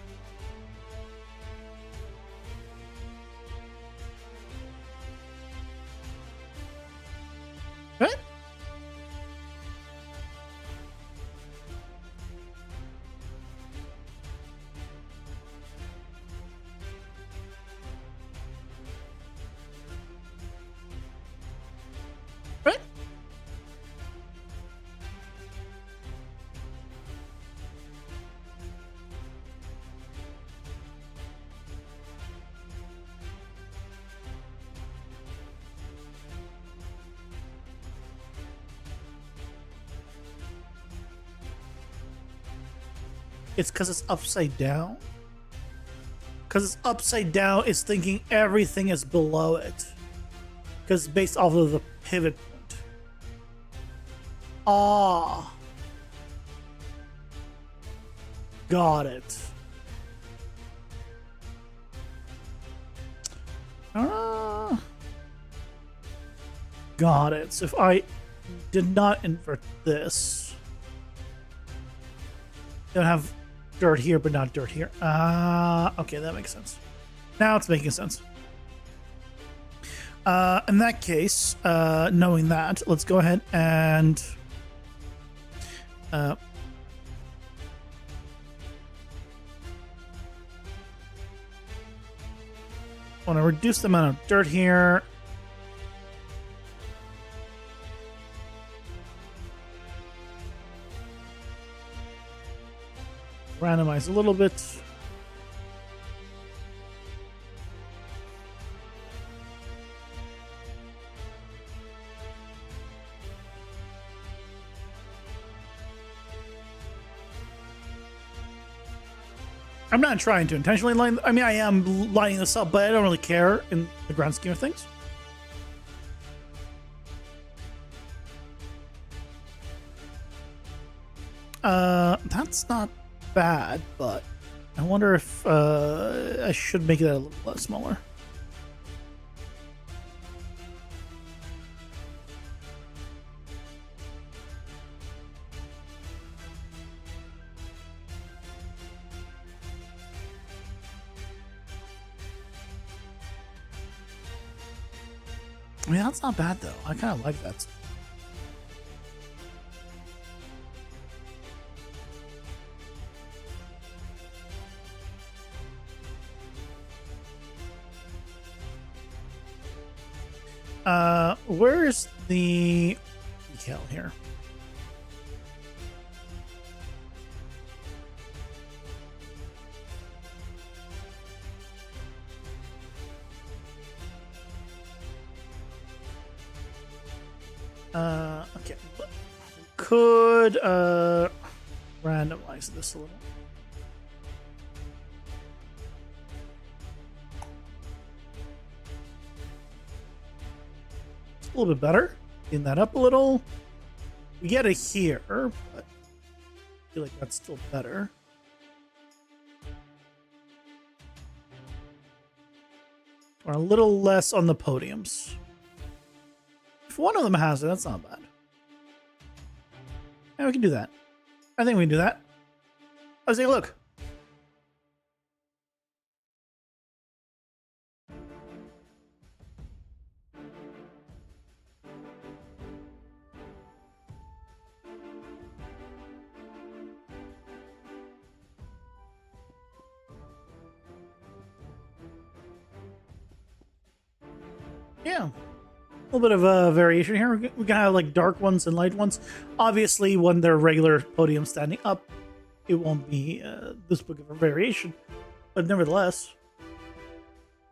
What? What? It's because it's upside down. Because it's upside down, it's thinking everything is below it. Because it's based off of the pivot point. Ah. Got it. Got it. So if I did not invert this, Don't have dirt here, but not dirt here. Okay, that makes sense. Now it's making sense. In that case, knowing that, let's go ahead and want to reduce the amount of dirt here. Randomize a little bit. I'm not trying to intentionally line. I mean, I am lining this up, but I don't really care in the grand scheme of things. That's not bad, but I wonder if I should make it a little smaller. I mean, that's not bad though. I kind of like that. Where's the decal here? Okay. Could randomize this a little. It's a little bit better. Clean that up a little. We get it here, but I feel like that's still better. Or a little less on the podiums. If one of them has it, that's not bad. Yeah, we can do that. I think we can do that. Let's take a look. Yeah. A little bit of a variation here. We can have like dark ones and light ones. Obviously, when they're regular podium standing up, it won't be this big of a variation. But nevertheless,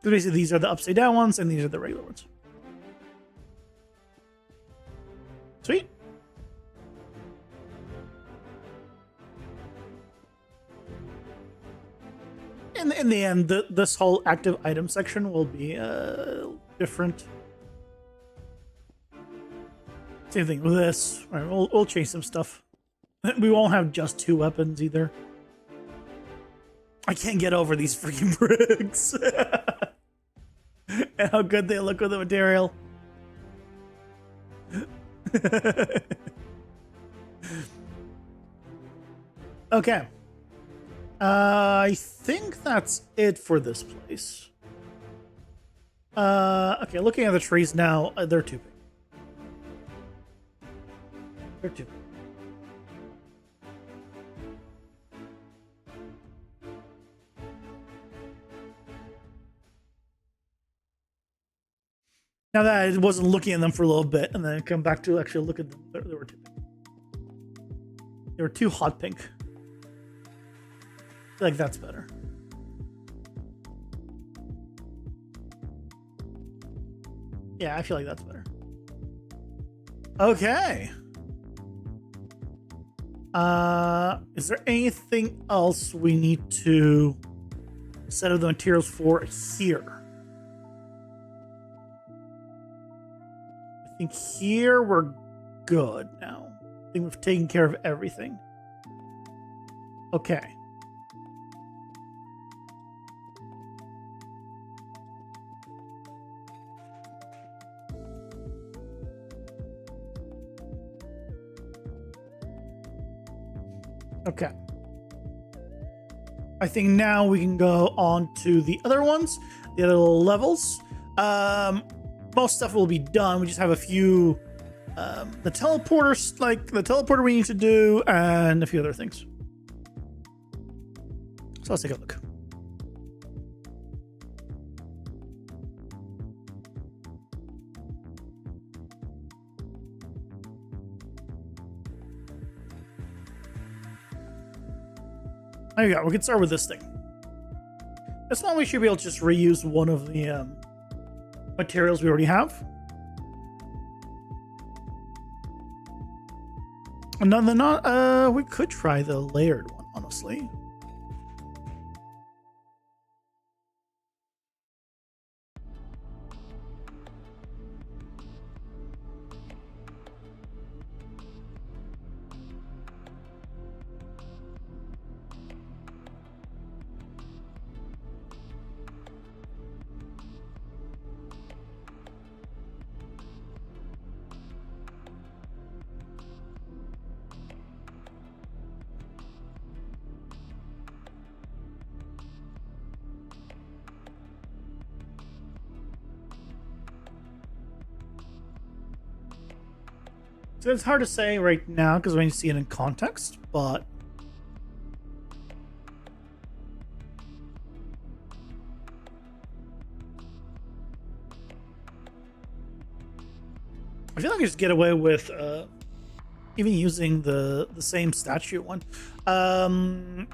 basically these are the upside down ones and these are the regular ones. Sweet. In the end, this whole active item section will be different. Same thing with this. All right, we'll change some stuff. We won't have just 2 weapons either. I can't get over these freaking bricks. And how good they look with the material. Okay. I think that's it for this place. Okay, looking at the trees now, they're too big. They're too big. Now that I wasn't looking at them for a little bit, and then I come back to actually look at them, they were too big. They were too hot pink. I feel like that's better. Yeah, I feel like that's better. Okay. Is there anything else we need to set up the materials for here? I think here we're good now. I think we've taken care of everything. Okay. Okay. I think now we can go on to the other ones, the other little levels. Most stuff will be done. We just have a few, the teleporters, like the teleporter we need to do, and a few other things. So let's take a look. There you go. We can start with this thing. This one we should be able to just reuse one of the materials we already have. Another we could try the layered one, honestly. So it's hard to say right now because we need to see it in context, but I feel like I just get away with even using the same statue one. And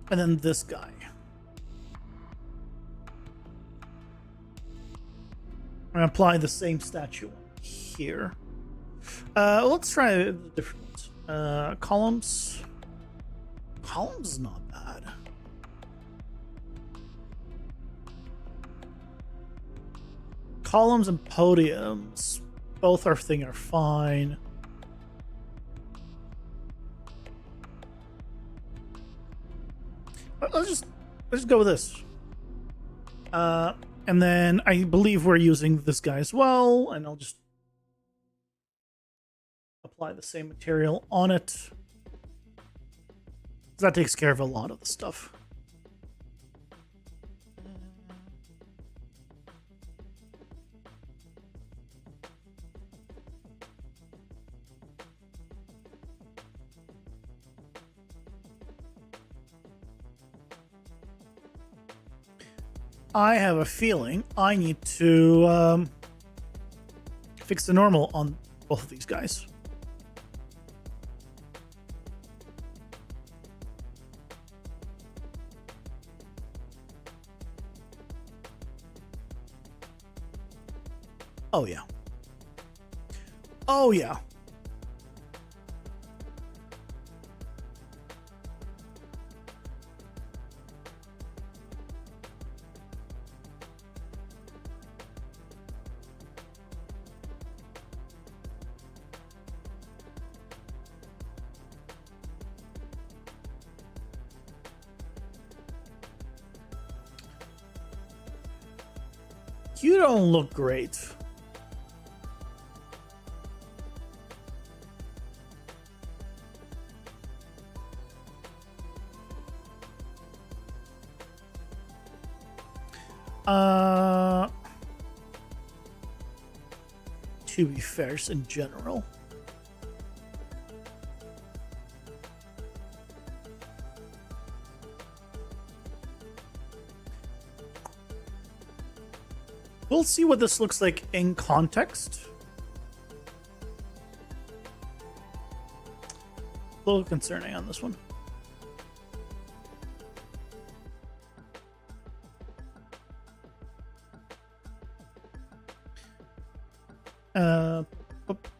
then this guy. I'm gonna apply the same statue here. Let's try the different ones. Columns. Columns is not bad. Columns and podiums, both our thing are fine. Let's just go with this. And then I believe we're using this guy as well, and I'll just apply the same material on it. That takes care of a lot of the stuff. I have a feeling I need to fix the normal on both of these guys. Oh yeah. Oh yeah. You don't look great. To be fair, just in general. We'll see what this looks like in context. A little concerning on this one.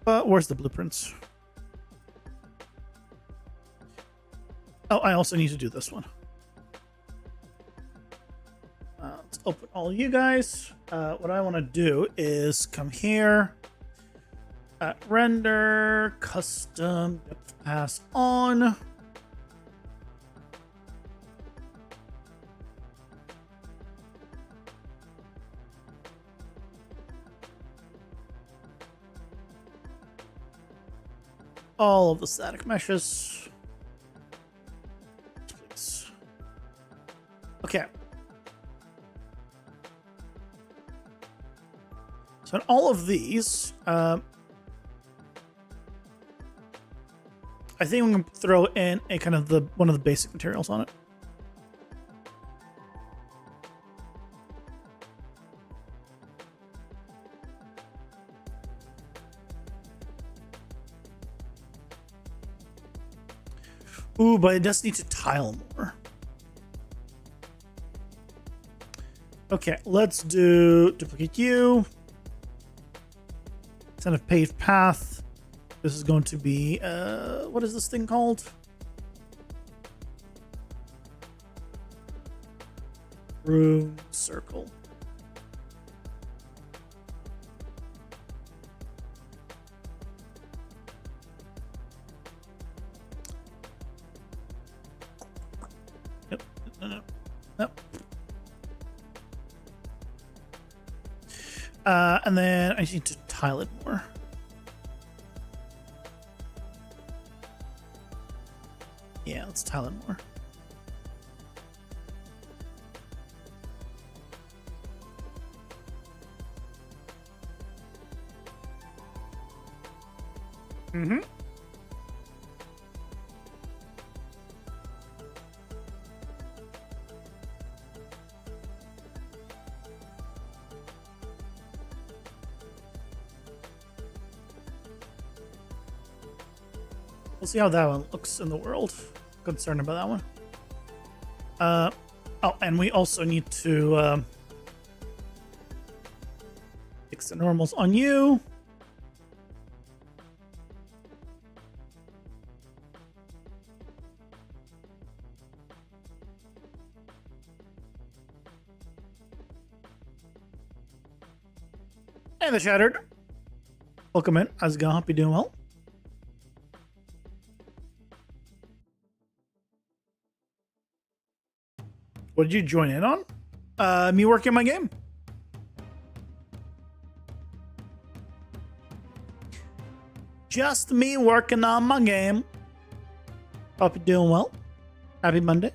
But where's the blueprints? Oh, I also need to do this one. Let's open all you guys. What I want to do is come here, render, custom, pass on. all of the static meshes. Please. Okay. So in all of these, I think we can throw in a kind of one of the basic materials on it. Ooh, but it does need to tile more. Okay, let's do duplicate you. Instead of paved path, this is going to be, what is this thing called? Room circle. Yep. No. Nope. And then I need to tile it more. Yeah, let's tile it more. Mm-hmm. We'll see how that one looks in the world. Concerned about that one. Oh, and we also need to fix the normals on you. And the Shattered. Welcome in. How's it going? Hope you're doing well. What did you join in on? Me working my game. Just me working on my game. Hope you're doing well. Happy Monday.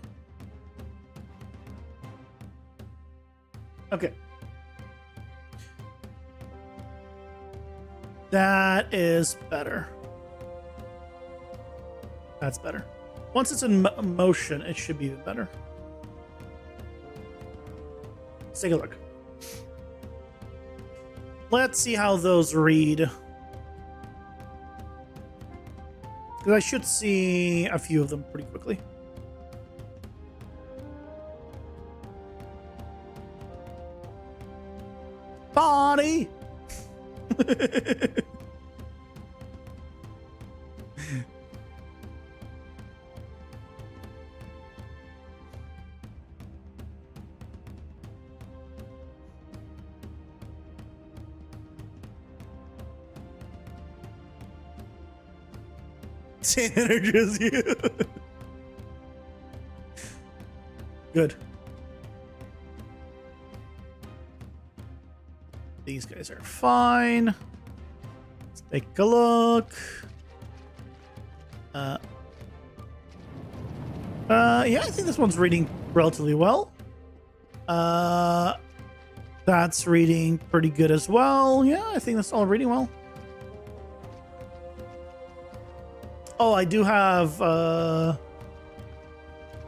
Okay. That is better. That's better. Once it's in motion, it should be even better. Let's take a look. Let's see how those read. Because I should see a few of them pretty quickly. Body! Same energy as you. Good. These guys are fine. Let's take a look. Yeah, I think this one's reading relatively well. That's reading pretty good as well. Yeah, I think that's all reading well. Oh, I do have a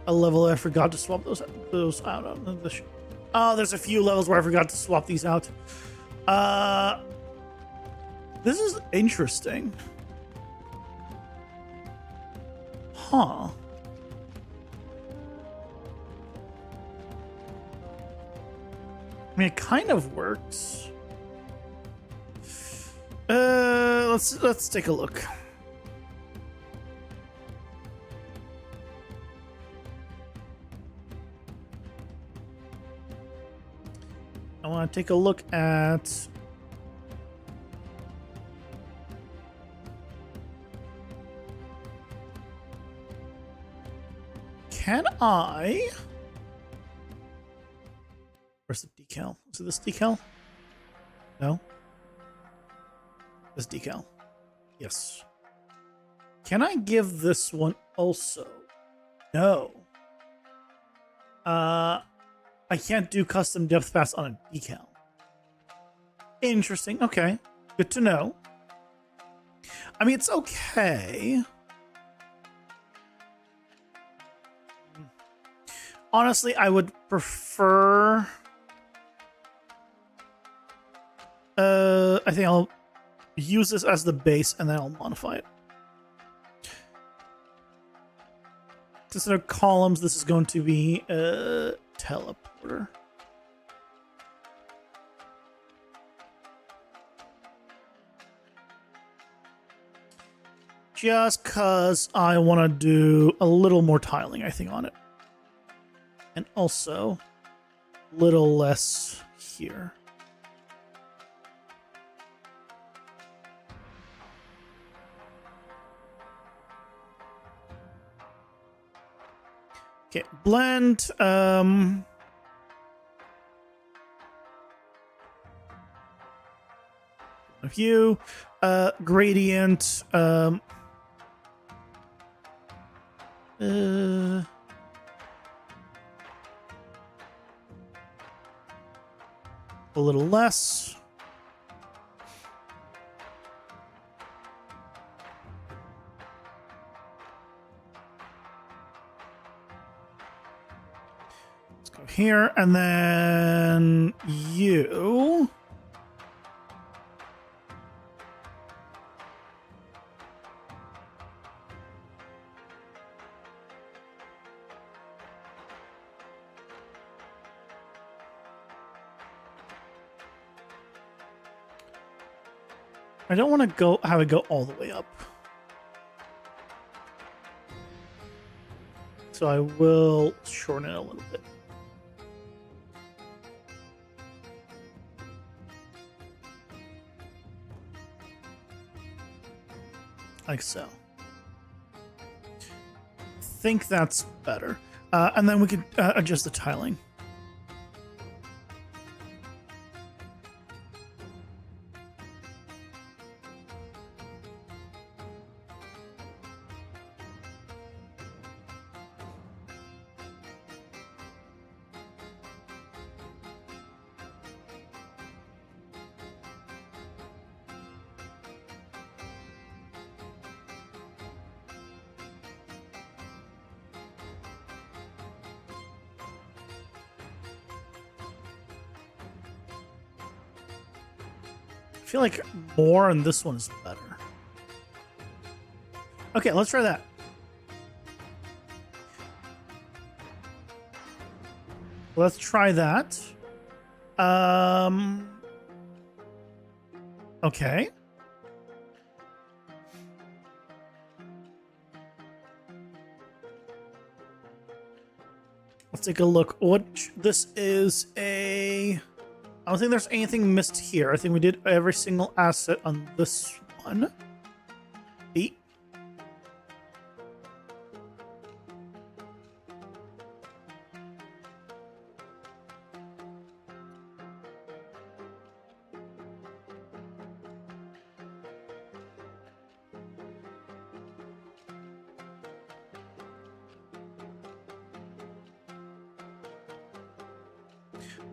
level I forgot to swap those out. Oh, there's a few levels where I forgot to swap these out. This is interesting. Huh. I mean, it kind of works. Let's take a look. I want to take a look at can I? Where's the decal? Is it this decal? No. This decal. Yes. Can I give this one also? No. I can't do custom depth pass on a decal. Interesting. Okay. Good to know. I mean, it's okay. Honestly, I would prefer... I think I'll use this as the base and then I'll modify it. Instead of columns, this is going to be a teleporter. Just because I want to do a little more tiling, I think, on it. And also, a little less here. Okay, blend. View, gradient. A little less. Let's go here, and then you. I don't want to have it go all the way up. So I will shorten it a little bit. Like so. I think that's better. And then we could adjust the tiling. I feel like more and this one is better. Okay, let's try that. Let's try that. Okay. Let's take a look. What this is a... I don't think there's anything missed here. I think we did every single asset on this one. Eight.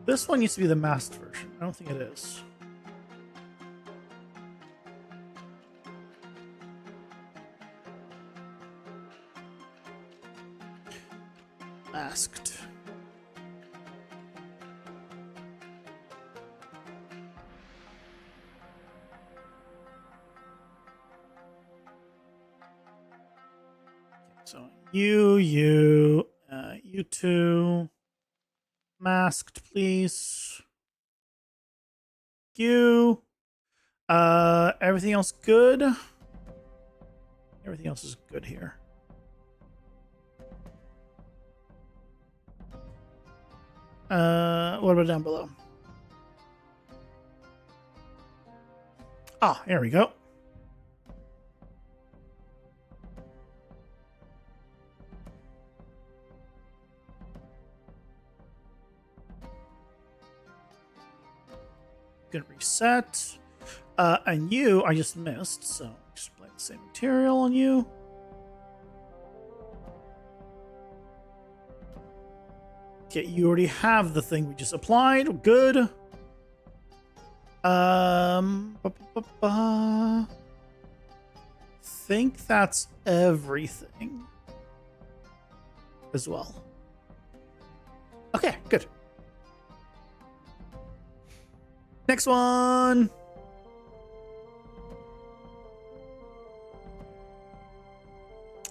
This one used to be the masked version. I don't think it is. Masked. So you two. Masked, please. You. Everything else good? Everything else is good here. What about down below? Ah, here we go. Good reset. And you, I just missed, so just apply the same material on you. Okay, you already have the thing we just applied. Good. Think that's everything as well. Okay, good. Next one.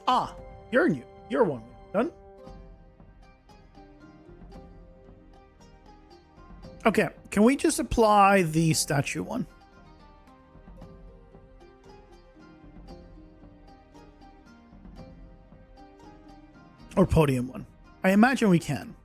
Ah, you're new. You're one. Done. Okay, can we just apply the statue one? Or podium one? I imagine we can.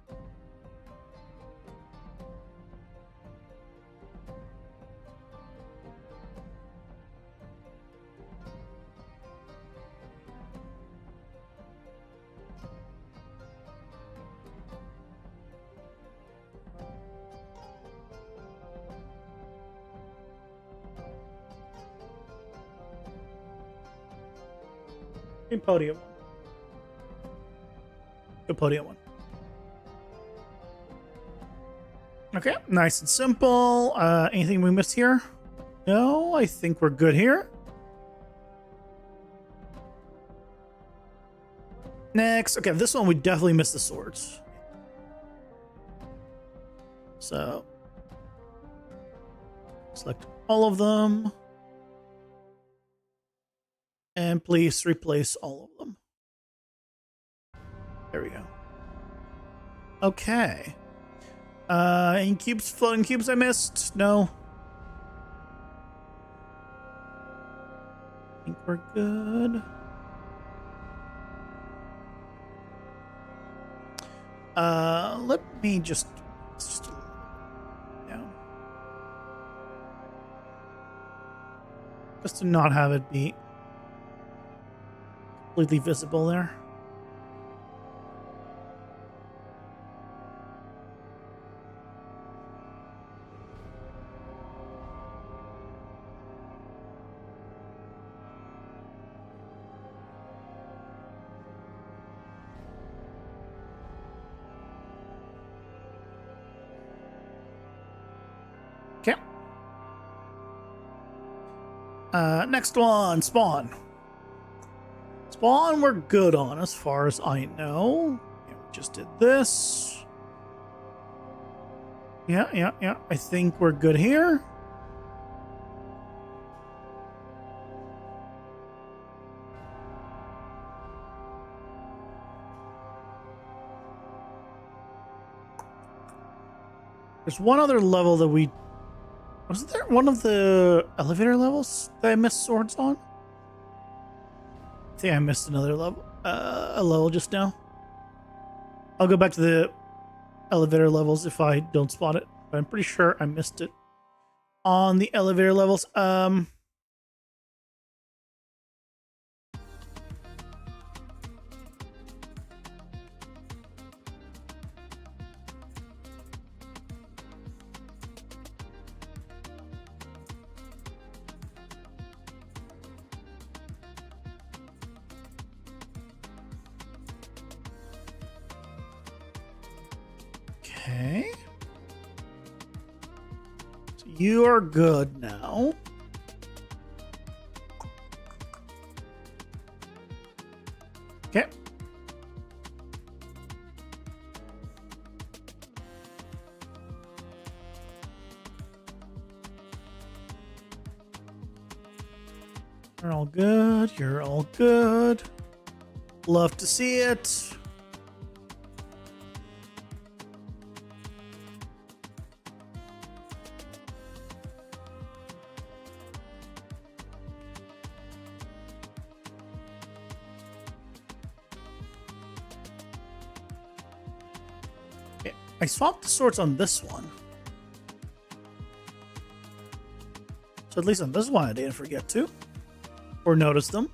In podium. The podium one. Okay, nice and simple. Anything we missed here? No, I think we're good here. Next, okay, this one we definitely missed the swords. So, select all of them. And please replace all of them. There we go. Okay. Any cubes, floating cubes I missed? No. I think we're good. Let me just down. Just to not have it be completely visible there. Okay. Next one, spawn. Spawn we're good on as far as I know. Yeah, we just did this. Yeah. I think we're good here. There's one other level that we... Wasn't there one of the elevator levels that I missed swords on? I think I missed another level. A level just now. I'll go back to the elevator levels if I don't spot it. But I'm pretty sure I missed it on the elevator levels. Okay. So you are good now. Okay. You're all good. You're all good. Love to see it. I swapped the swords on this one. So at least on this one I didn't forget to. Or notice them.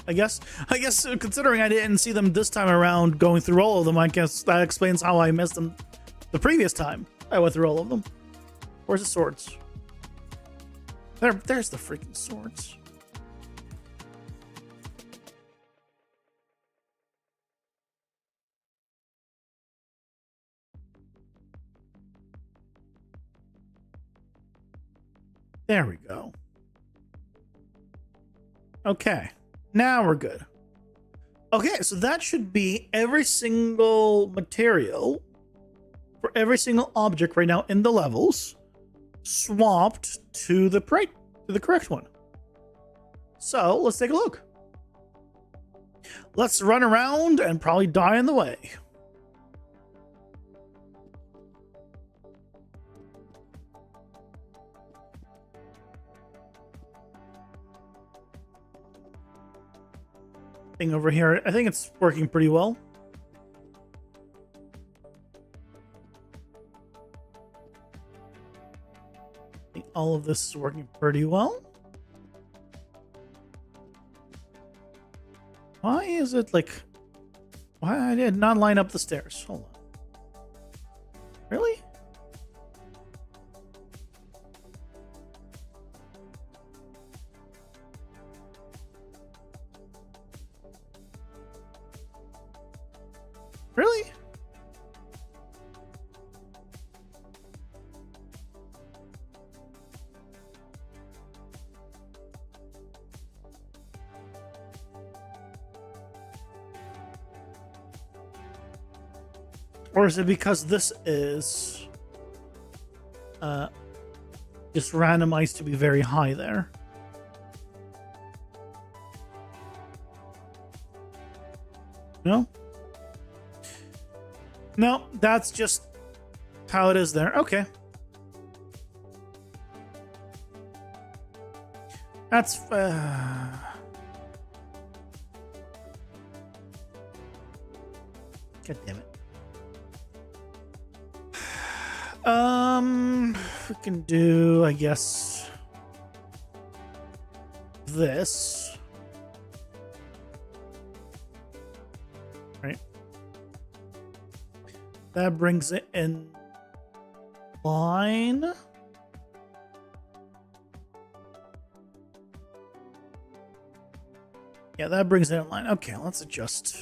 I guess considering I didn't see them this time around going through all of them, I guess that explains how I missed them the previous time I went through all of them. Where's the swords? There's the freaking swords. There we go. Okay, now we're good. Okay, so that should be every single material for every single object right now in the levels swapped to the correct one. So let's take a look. Let's run around and probably die in the way. Thing over here, I think it's working pretty well. I think all of this is working pretty well. Why is it like... Why I did not line up the stairs? Hold on. Really? Really? Or is it because this is just randomized to be very high there? No? No, that's just how it is there. Okay. That's... God damn it. We can do, I guess, this. Right. That brings it in line. Yeah, that brings it in line. Okay, let's adjust.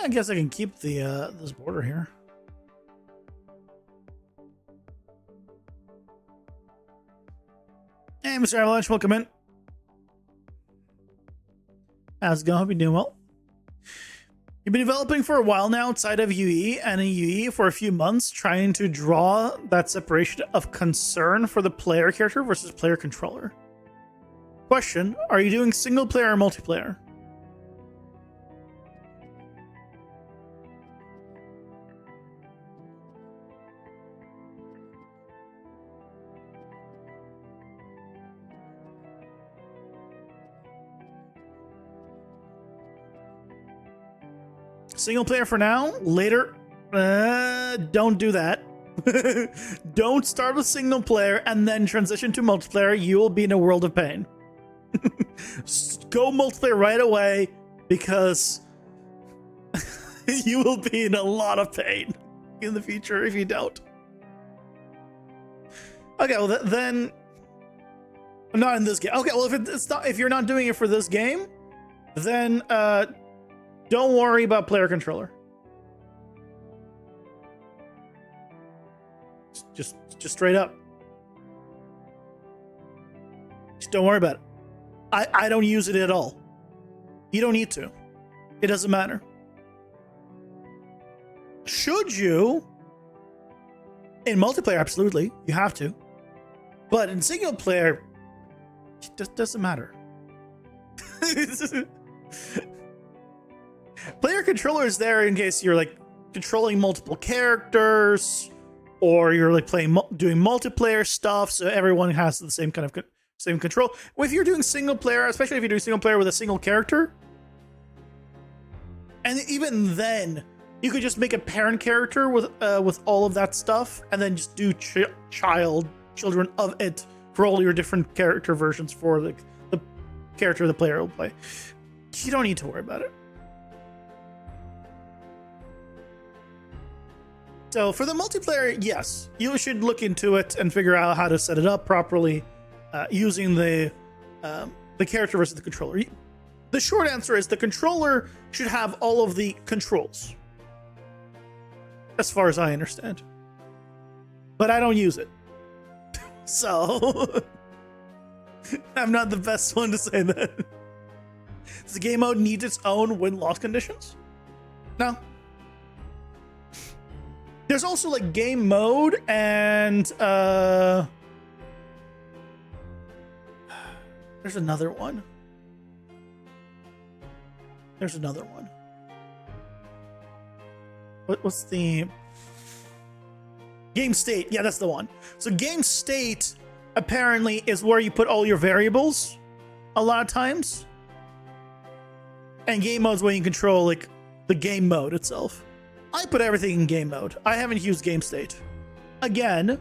I guess I can keep the this border here. Hey, Mr. Avalanche, welcome in. How's it going? Hope you're doing well. You've been developing for a while now outside of UE and in UE for a few months, trying to draw that separation of concern for the player character versus player controller. Question: are you doing single player or multiplayer? Single player for now. Later, don't do that. Don't start with single player and then transition to multiplayer. You will be in a world of pain. Go multiplayer right away, because you will be in a lot of pain in the future if you don't. Okay, well then, not in this game. Okay, well if you're not doing it for this game, then don't worry about player controller. Just straight up. Just don't worry about it. I don't use it at all. You don't need to. It doesn't matter. Should you? In multiplayer, absolutely. You have to. But in single player, it just doesn't matter. Player controller is there in case you're like controlling multiple characters, or you're like doing multiplayer stuff, so everyone has the same kind of same control. Well, if you're doing single player, especially if you're doing single player with a single character, and even then, you could just make a parent character with all of that stuff, and then just do children of it for all your different character versions for the character the player will play. You don't need to worry about it. So for the multiplayer, yes, you should look into it and figure out how to set it up properly using the character versus the controller. The short answer is the controller should have all of the controls, as far as I understand. But I don't use it. So I'm not the best one to say that. Does the game mode need its own win-loss conditions? No. There's also like game mode and there's another one. What's the game state? Yeah, that's the one. So game state apparently is where you put all your variables a lot of times. And game mode is where you control like the game mode itself. I put everything in game mode. I haven't used game state. Again,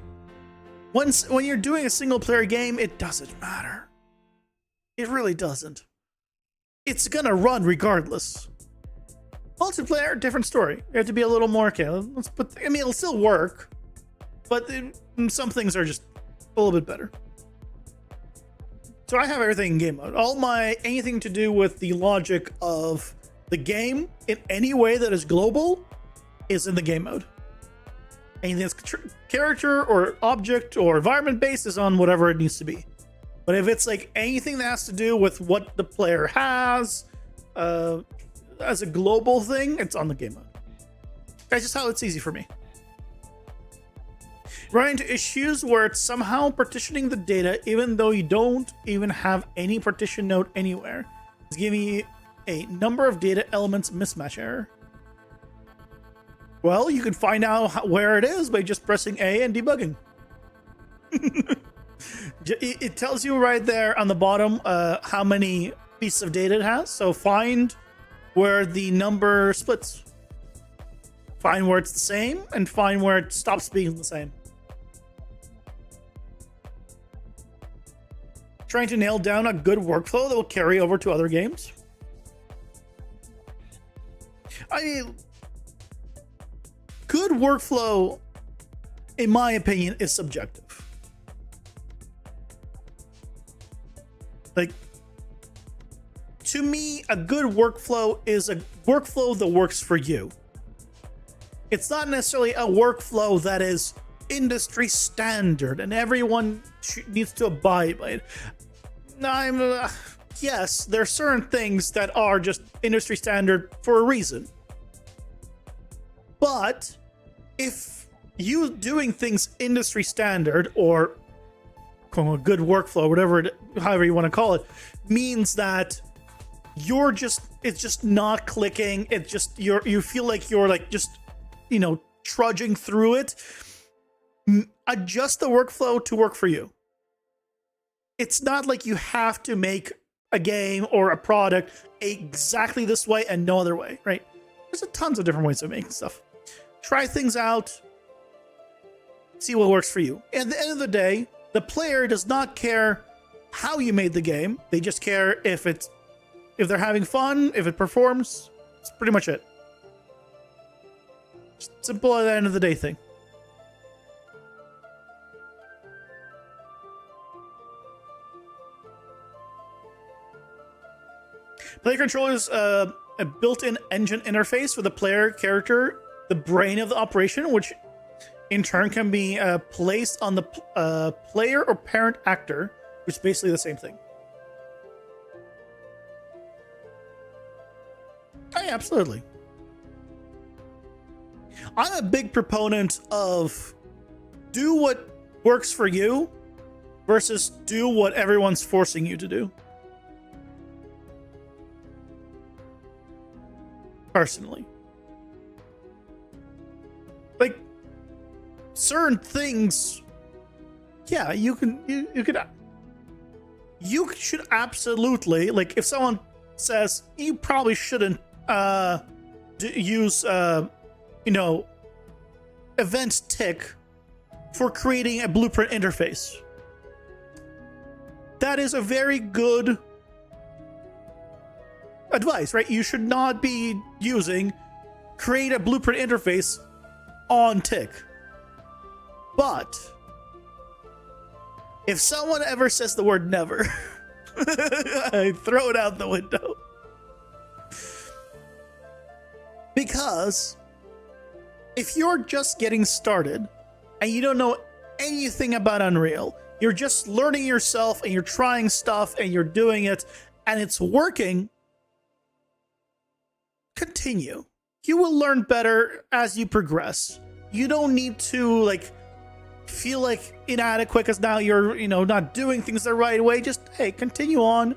when you're doing a single player game, it doesn't matter. It really doesn't. It's gonna run regardless. Multiplayer, different story. You have to be a little more, okay, let's put, I mean, it'll still work, but some things are just a little bit better. So I have everything in game mode. Anything to do with the logic of the game in any way that is global is in the game mode. Anything that's character or object or environment based is on whatever it needs to be. But if it's like anything that has to do with what the player has as a global thing, it's on the game mode. That's just how it's easy for me. Run into issues where it's somehow partitioning the data even though you don't even have any partition node anywhere. It's giving you a number of data elements mismatch error. Well, you can find out where it is by just pressing A and debugging. It tells you right there on the bottom how many pieces of data it has. So find where the number splits. Find where it's the same and find where it stops being the same. Trying to nail down a good workflow that will carry over to other games. I mean, good workflow, in my opinion, is subjective. Like, to me, a good workflow is a workflow that works for you. It's not necessarily a workflow that is industry standard and everyone needs to abide by it. Yes, there are certain things that are just industry standard for a reason. But if you doing things industry standard or a good workflow, however you want to call it, means that it's just not clicking. It's just you feel like you're like just trudging through it. Adjust the workflow to work for you. It's not like you have to make a game or a product exactly this way and no other way, right? There's tons of different ways of making stuff. Try things out, see what works for you. At the end of the day, the player does not care how you made the game. They just care if they're having fun, if it performs. That's pretty much it. Just simple at the end of the day thing. Player controller is a built-in engine interface for the player character, the brain of the operation, which in turn can be placed on the player or parent actor, which is basically the same thing. Oh, yeah, absolutely. I'm a big proponent of do what works for you versus do what everyone's forcing you to do. Personally. Like, certain things, yeah, you should absolutely, like, if someone says you probably shouldn't use event tick for creating a blueprint interface, that is a very good advice, right? You should not be using create a blueprint interface on tick. But if someone ever says the word never, I throw it out the window. Because if you're just getting started and you don't know anything about Unreal, you're just learning yourself and you're trying stuff and you're doing it and it's working, continue. You will learn better as you progress. You don't need to feel like inadequate because now you're, not doing things the right way. Just, hey, continue on.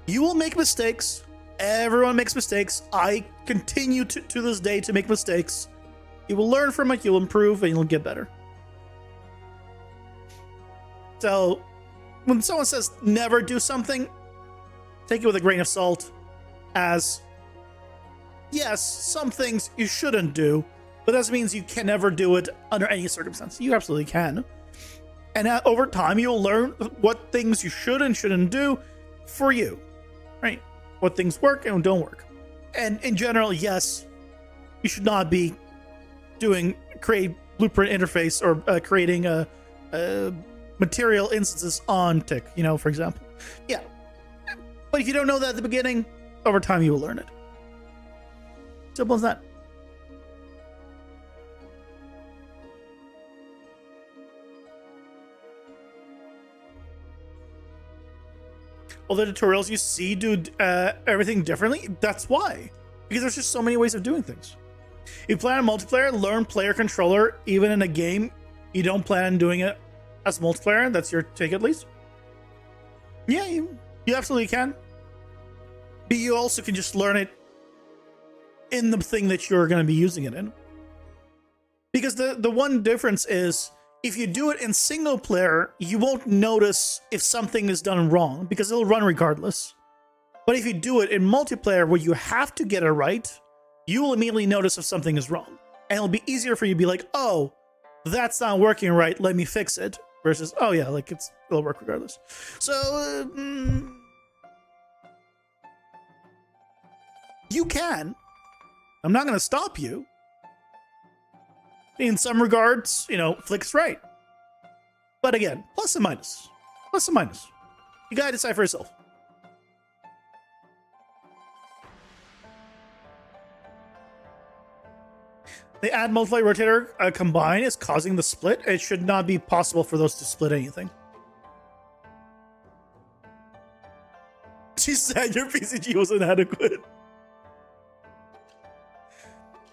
You will make mistakes. Everyone makes mistakes. I continue to this day to make mistakes. You will learn from it, you'll improve, and you'll get better. So, when someone says never do something, take it with a grain of salt as, yes, some things you shouldn't do, but that means you can never do it under any circumstance. You absolutely can. And over time, you'll learn what things you should and shouldn't do for you, right? What things work and don't work. And in general, yes, you should not be create blueprint interface or creating material instances on tick, for example. Yeah. But if you don't know that at the beginning, over time you will learn it. Simple as that. All the tutorials you see do everything differently. That's why. Because there's just so many ways of doing things. If you plan on multiplayer, learn player controller. Even in a game, you don't plan on doing it as multiplayer. That's your take, at least. Yeah, you absolutely can. But you also can just learn it in the thing that you're going to be using it in. Because the one difference is, if you do it in single player, you won't notice if something is done wrong because it'll run regardless. But if you do it in multiplayer where you have to get it right, you will immediately notice if something is wrong. And it'll be easier for you to be like, oh, that's not working right, let me fix it. Versus, oh yeah, it'll work regardless. So, you can. I'm not going to stop you. In some regards, Flick's right. But again, plus and minus. Plus and minus. You gotta decide for yourself. The add multiply rotator combine is causing the split. It should not be possible for those to split anything. She said your PCG was inadequate.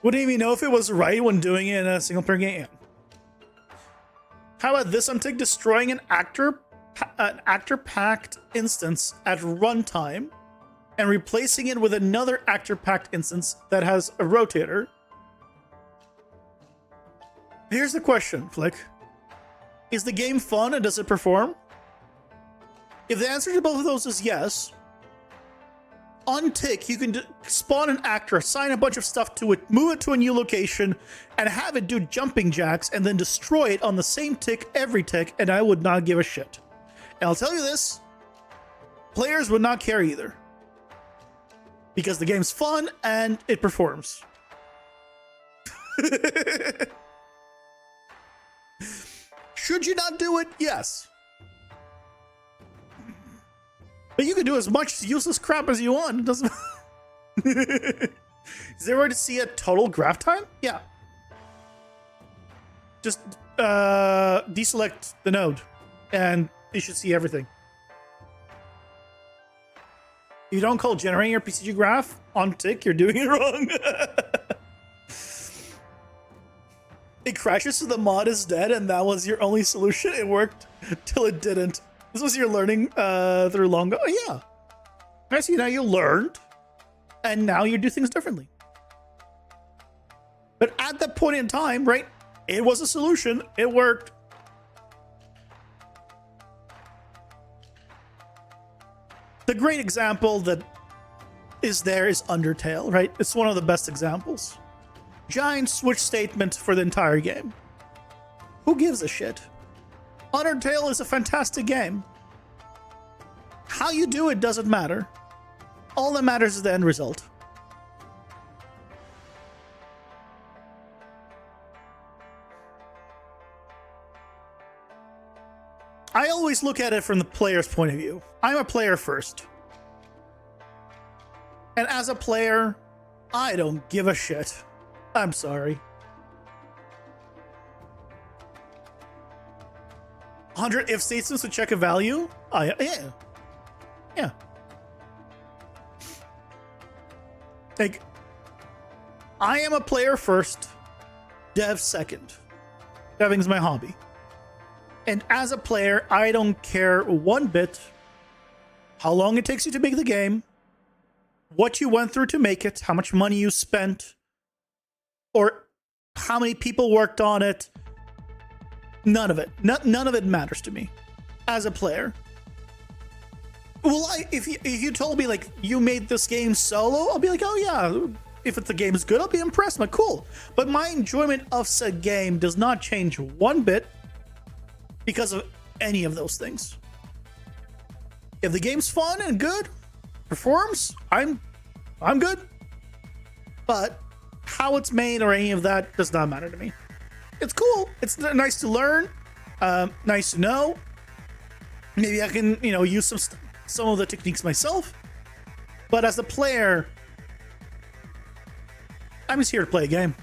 Wouldn't even know if it was right when doing it in a single player game. How about this on Tick? Destroying an actor packed instance at runtime and replacing it with another actor packed instance that has a rotator. Here's the question, Flick. Is the game fun and does it perform? If the answer to both of those is yes, on Tick, you can spawn an actor, assign a bunch of stuff to it, move it to a new location, and have it do jumping jacks, and then destroy it on the same tick every tick, and I would not give a shit. And I'll tell you this, players would not care either. Because the game's fun, and it performs. Should you not do it? Yes. But you can do as much useless crap as you want. It doesn't. Is there a way to see a total graph time? Yeah. Just deselect the node, and you should see everything. If you don't call generating your PCG graph on Tick, you're doing it wrong. It crashes so the mod is dead, and that was your only solution. It worked till it didn't. This was your learning through long. Oh yeah, I see. Now you learned, and now you do things differently. But at that point in time, right, it was a solution. It worked. The great example that is there is Undertale, right? It's one of the best examples. Giant switch statement for the entire game. Who gives a shit? Undertale is a fantastic game. How you do it doesn't matter. All that matters is the end result. I always look at it from the player's point of view. I'm a player first. And as a player, I don't give a shit. I'm sorry. 100 if statements to check a value? Yeah. Yeah. Like, I am a player first, dev second. Deving's my hobby. And as a player, I don't care one bit how long it takes you to make the game, what you went through to make it, how much money you spent, or how many people worked on it. None of it. None of it matters to me as a player. Well, if you told me, like, you made this game solo, I'll be like, oh yeah, if the game is good, I'll be impressed. I'm like, cool. But my enjoyment of said game does not change one bit because of any of those things. If the game's fun and good, performs, I'm good. But how it's made or any of that does not matter to me. It's cool. It's nice to learn. Nice to know. Maybe I can, use some of the techniques myself. But as a player, I'm just here to play a game.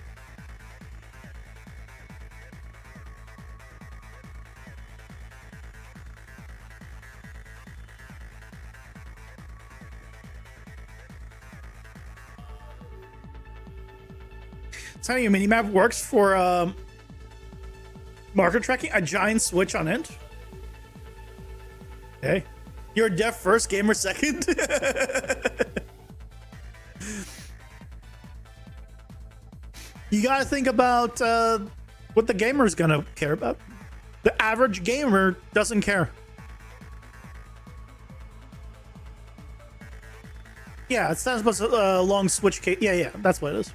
That's how your minimap works for marker tracking. A giant switch on it. Okay. You're deaf first, gamer second. You gotta think about what the gamer is gonna care about. The average gamer doesn't care. Yeah, it's not supposed to long switch case. Yeah, that's what it is.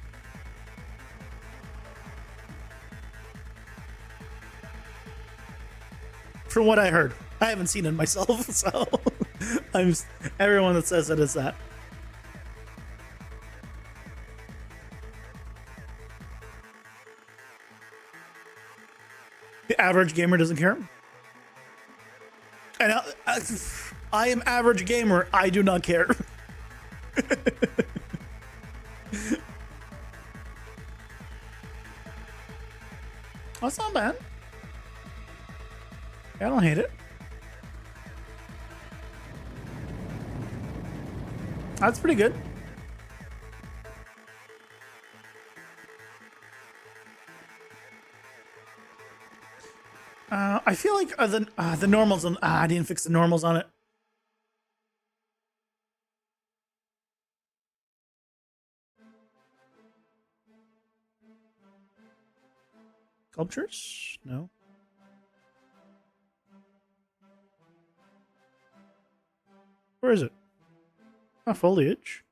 From what I heard, I haven't seen it myself, so everyone that says it is that. The average gamer doesn't care. And I am average gamer. I do not care. That's not bad. I don't hate it. That's pretty good. I feel like the normals on I didn't fix the normals on it. Sculptures? No. Where is it? Oh, foliage.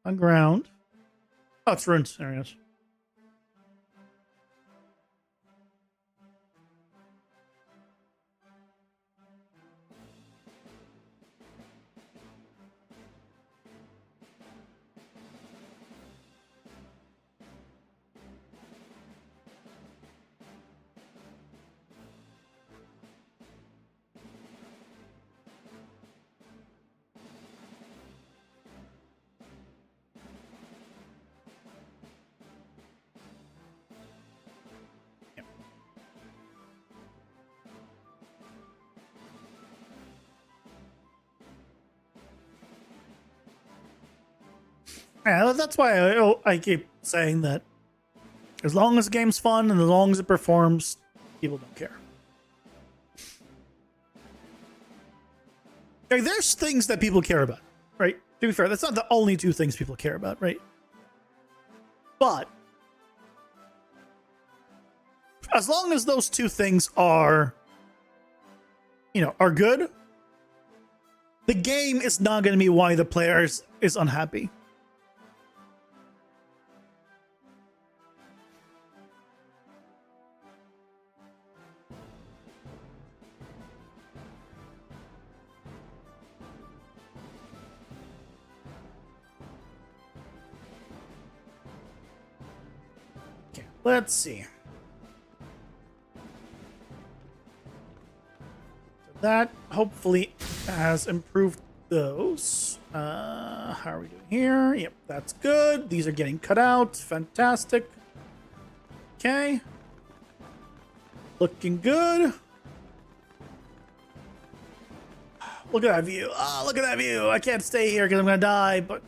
On ground. Oh, it's ruins. There it is. Yeah, that's why I keep saying that as long as the game's fun and as long as it performs, people don't care. Like, there's things that people care about, right? To be fair, that's not the only two things people care about, right? But as long as those two things are good, the game is not going to be why the player is unhappy. Let's see. That hopefully has improved those. How are we doing here? Yep, that's good. These are getting cut out. Fantastic. Okay. Looking good. Look at that view. Oh, look at that view. I can't stay here because I'm going to die, but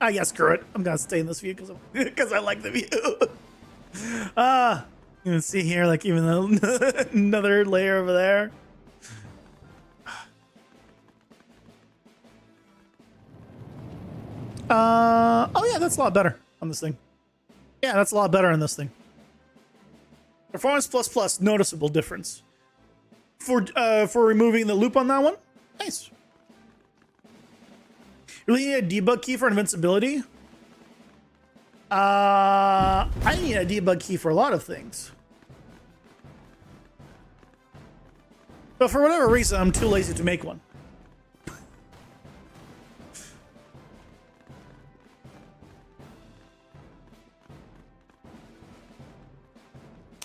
I guess screw it. I'm going to stay in this view because I like the view. You can see here, like, even another layer over there. Oh yeah, that's a lot better on this thing. Yeah, that's a lot better on this thing. Performance plus plus, noticeable difference. For removing the loop on that one. Nice. You really need a debug key for invincibility? I need a debug key for a lot of things. But for whatever reason, I'm too lazy to make one.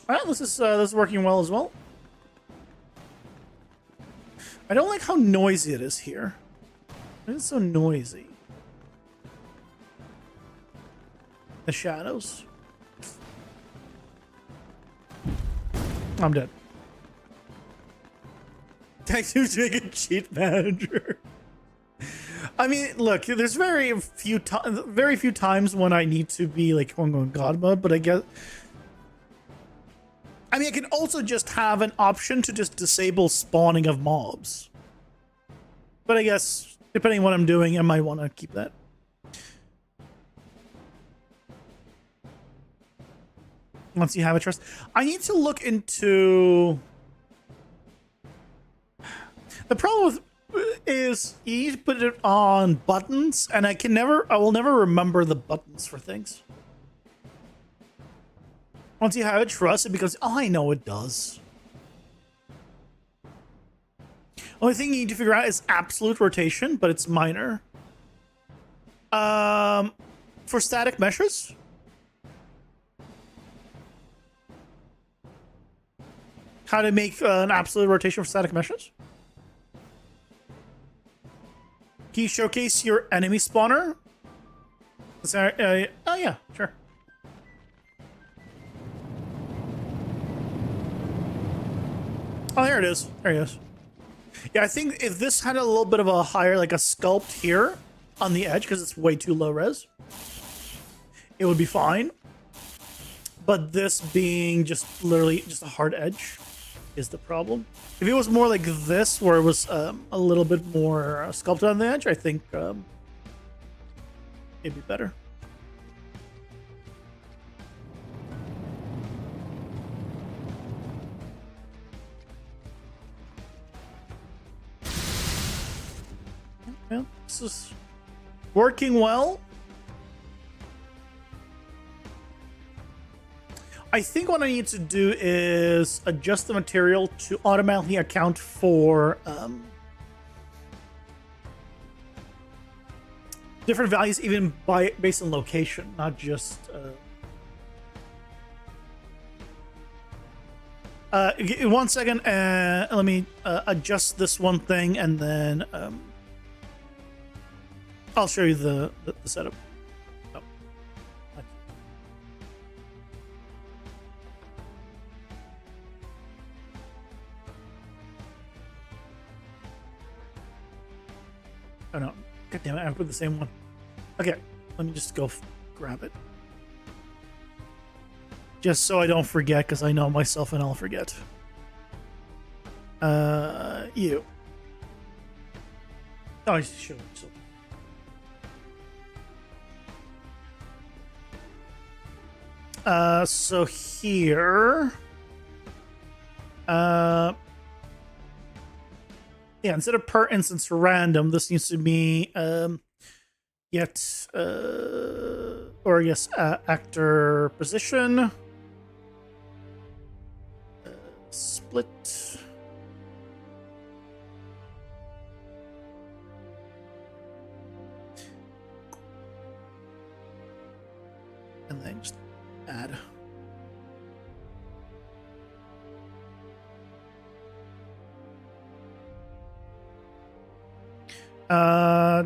Alright, this is working well as well. I don't like how noisy it is here. Why is it so noisy? The shadows. I'm dead. Thanks for being a cheat manager. I mean, look, there's very few times when I need to be like going God mode, but I guess. I mean, I can also just have an option to just disable spawning of mobs. But I guess, depending on what I'm doing, I might want to keep that. Once you have a trust. I need to look into... The problem is you need to put it on buttons, and I will never remember the buttons for things. Once you have it, trust it becomes, oh, I know it does. Only thing you need to figure out is absolute rotation, but it's minor. For static meshes. How to make an absolute rotation for static meshes. Can you showcase your enemy spawner? Oh yeah, sure. Oh, there it is. There he is. Yeah, I think if this had a little bit of a higher, like a sculpt here on the edge, because it's way too low res, it would be fine. But this being just literally just a hard edge is the problem. If it was more like this, where it was a little bit more sculpted on the edge, I think it'd be better. Yeah, this is working well. I think what I need to do is adjust the material to automatically account for different values, even based on location, not just. 1 second. Let me adjust this one thing, and then I'll show you the setup. Oh no. God damn it, I put the same one. Okay, let me just go grab it. Just so I don't forget, because I know myself and I'll forget. You. Oh, I should. So here. Yeah, instead of per instance random, this needs to be get or I guess actor position split. And then just add.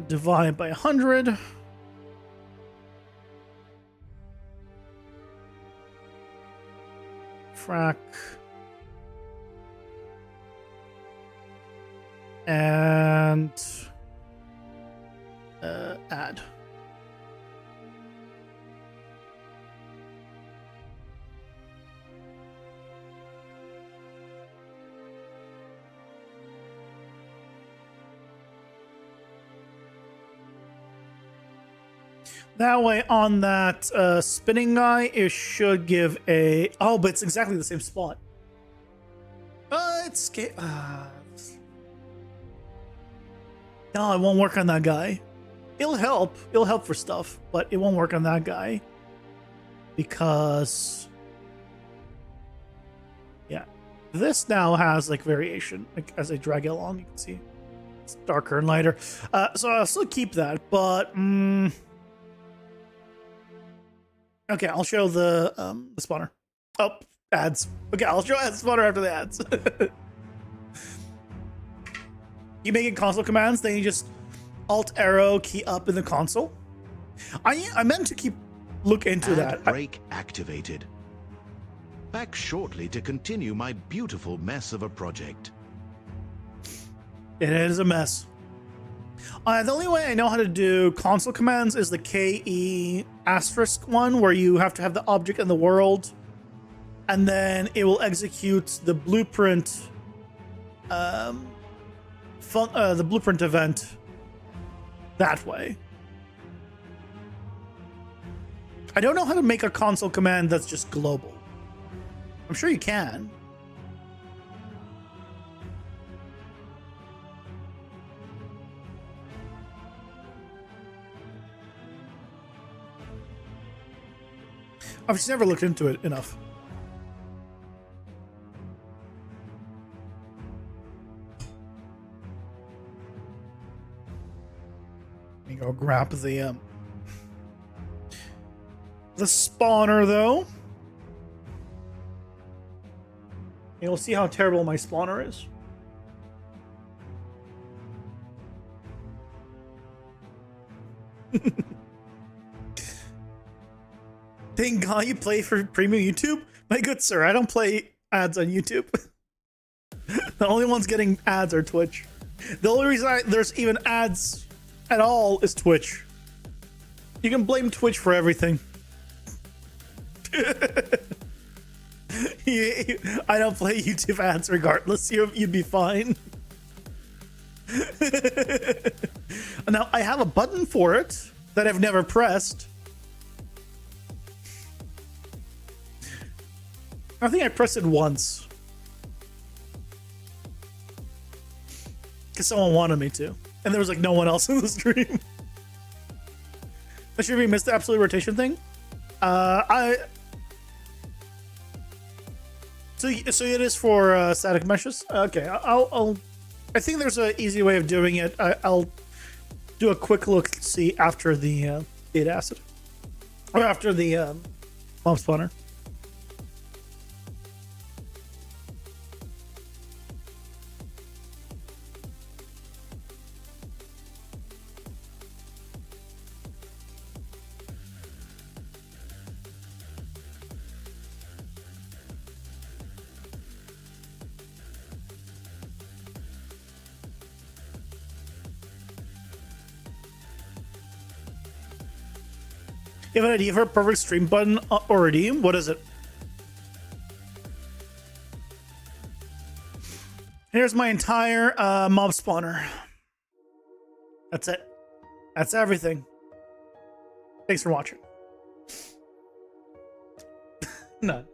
divide by 100. Frac. And add. That way, on that spinning guy, it should give a... Oh, but it's exactly the same spot. It's... No, it won't work on that guy. It'll help. It'll help for stuff, but it won't work on that guy. Because... Yeah. This now has, like, variation. Like, as I drag it along, you can see. It's darker and lighter. So I'll still keep that, but... Okay, I'll show the spawner. Oh, ads. Okay, I'll show ads spawner after the ads. You make it console commands, then you just alt arrow key up in the console. I meant to look into that. Break activated. Back shortly to continue my beautiful mess of a project. It is a mess. The only way I know how to do console commands is the KE asterisk one, where you have to have the object in the world, and then it will execute the blueprint, the blueprint event that way. I don't know how to make a console command that's just global. I'm sure you can. I've just never looked into it enough. Let me go grab the spawner, though. You'll see how terrible my spawner is. Thank God you play for premium YouTube? My good sir, I don't play ads on YouTube. The only ones getting ads are Twitch. The only reason there's even ads at all is Twitch. You can blame Twitch for everything. I don't play YouTube ads regardless. You'd be fine. Now, I have a button for it that I've never pressed. I think I pressed it once. Because someone wanted me to. And there was like no one else in the stream. I should we missed the absolute rotation thing? So it is for static meshes? Okay, I think there's an easy way of doing it. I'll do a quick look see after the data asset. Or after the mob spawner. You have an idea for a perfect stream button already? What is it? Here's my entire mob spawner. That's it. That's everything. Thanks for watching. None.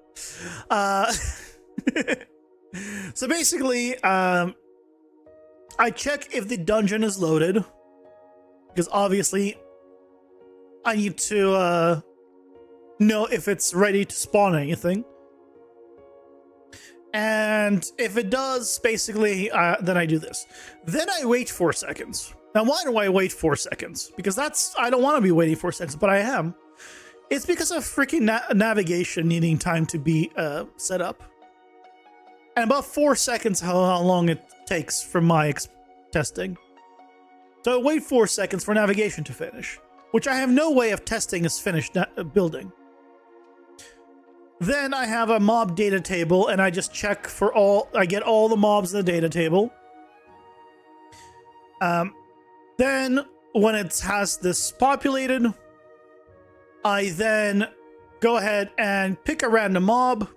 So basically, I check if the dungeon is loaded, because obviously I need to know if it's ready to spawn anything. And if it does, basically, then I do this. Then I wait 4 seconds. Now, why do I wait 4 seconds? Because I don't want to be waiting 4 seconds, but I am. It's because of freaking navigation needing time to be set up. And about 4 seconds how long it takes from my testing. So wait 4 seconds for navigation to finish, which I have no way of testing as finished building. Then I have a mob data table, and I just check for all, I get all the mobs in the data table. Then when it has this populated, I then go ahead and pick a random mob,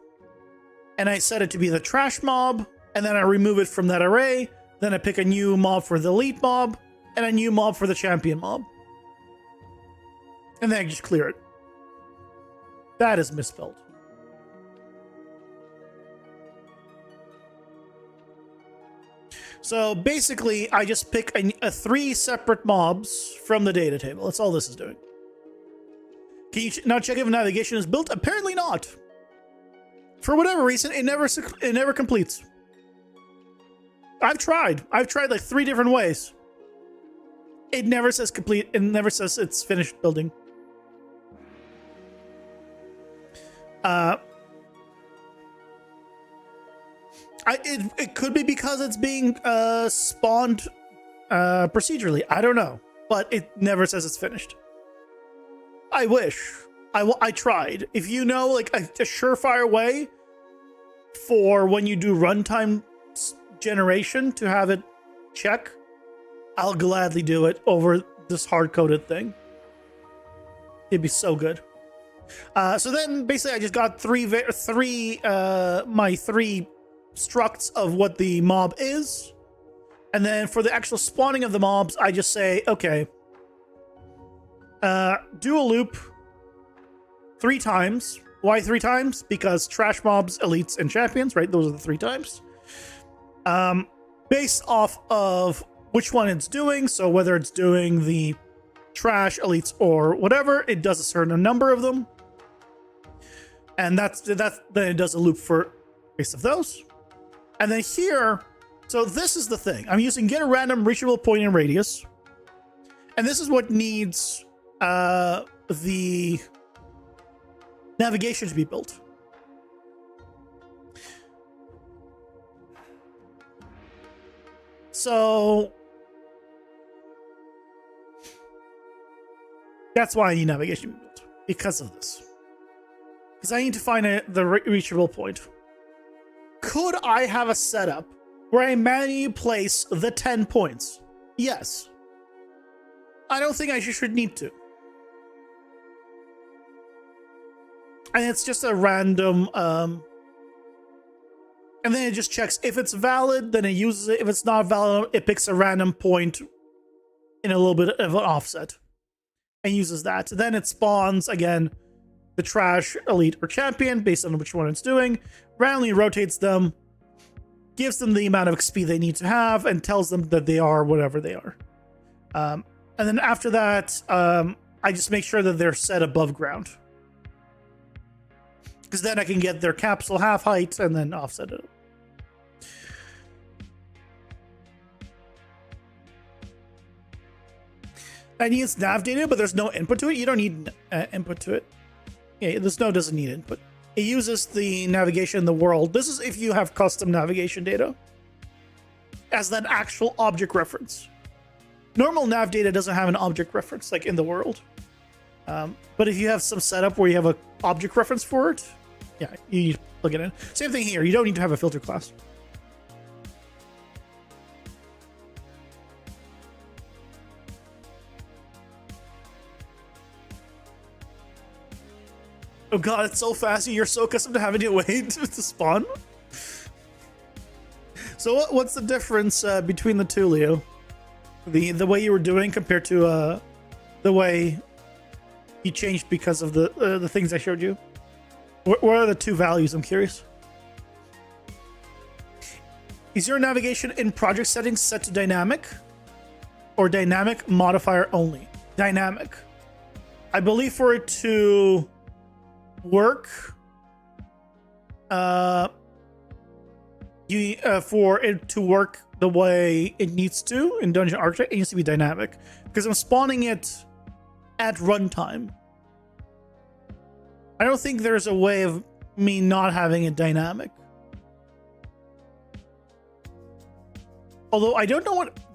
and I set it to be the trash mob, and then I remove it from that array. Then I pick a new mob for the elite mob, and a new mob for the champion mob. And then I just clear it. That is misspelled. So basically, I just pick a 3 separate mobs from the data table. That's all this is doing. Can you now check if navigation is built? Apparently not. For whatever reason, it never completes. I've tried like 3 different ways. It never says complete. It never says it's finished building. It could be because it's being spawned procedurally. I don't know, but it never says it's finished. I wish. I tried. If you know like a surefire way for when you do runtime generation to have it check, I'll gladly do it over this hard-coded thing. It'd be so good. So then basically I just got my 3 structs of what the mob is. And then for the actual spawning of the mobs, I just say, okay, do a loop 3 times. Why 3 times? Because trash mobs, elites, and champions, right? Those are the 3 times. Based off of which one it's doing. So whether it's doing the trash, elites, or whatever, it does a certain number of them. And then it does a loop for base of those. And then here, so this is the thing. I'm using get a random reachable point in radius. And this is what needs the navigation to be built. So that's why I need navigation to be built. Because of this. Because I need to find the reachable point. Could I have a setup where I manually place the 10 points? Yes. I don't think I should need to. And it's just a random, and then it just checks. If it's valid, then it uses it. If it's not valid, it picks a random point in a little bit of an offset and uses that. Then it spawns, again, the trash, elite, or champion based on which one it's doing, randomly rotates them, gives them the amount of XP they need to have, and tells them that they are whatever they are. And then after that, I just make sure that they're set above ground. Because then I can get their capsule half height and then offset it. It needs nav data, but there's no input to it. You don't need input to it. Yeah, this node doesn't need input. It uses the navigation in the world. This is if you have custom navigation data as that actual object reference. Normal nav data doesn't have an object reference like in the world. But if you have some setup where you have an object reference for it, yeah, you need to plug it in. Same thing here. You don't need to have a filter class. Oh god, it's so fast. You're so accustomed to having to wait to spawn. So what's the difference between the two, Leo? The way you were doing compared to the way you changed because of the things I showed you? What are the 2 values? I'm curious. Is your navigation in project settings set to dynamic or dynamic modifier only? Dynamic. I believe for it to work, for it to work the way it needs to in Dungeon Architect, it needs to be dynamic because I'm spawning it at runtime. I don't think there's a way of me not having it dynamic. Although I don't know what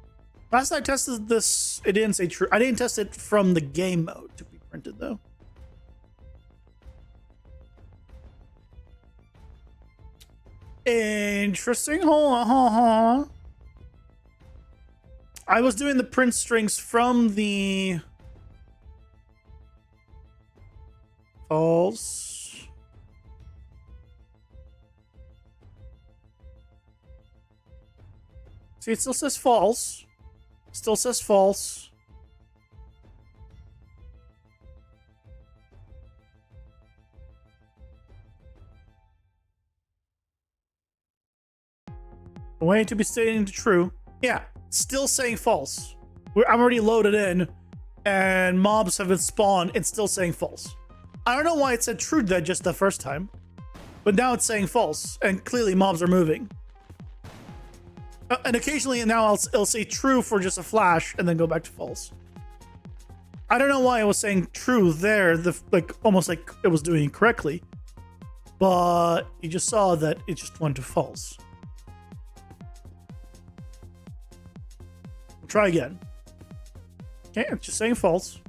Last I tested this, it didn't say true. I didn't test it from the game mode to be printed though. Interesting. Hold on. I was doing the print strings from the false. See, it still says false. Still says false. Waiting to be stating the true. Yeah, still saying false. I'm already loaded in, and mobs have been spawned. It's still saying false. I don't know why it said true that just the first time, but now it's saying false, and clearly mobs are moving. And occasionally now it'll say true for just a flash and then go back to false. I don't know why it was saying true there, almost like it was doing it correctly, but you just saw that it just went to false. We'll try again. Okay, it's just saying false.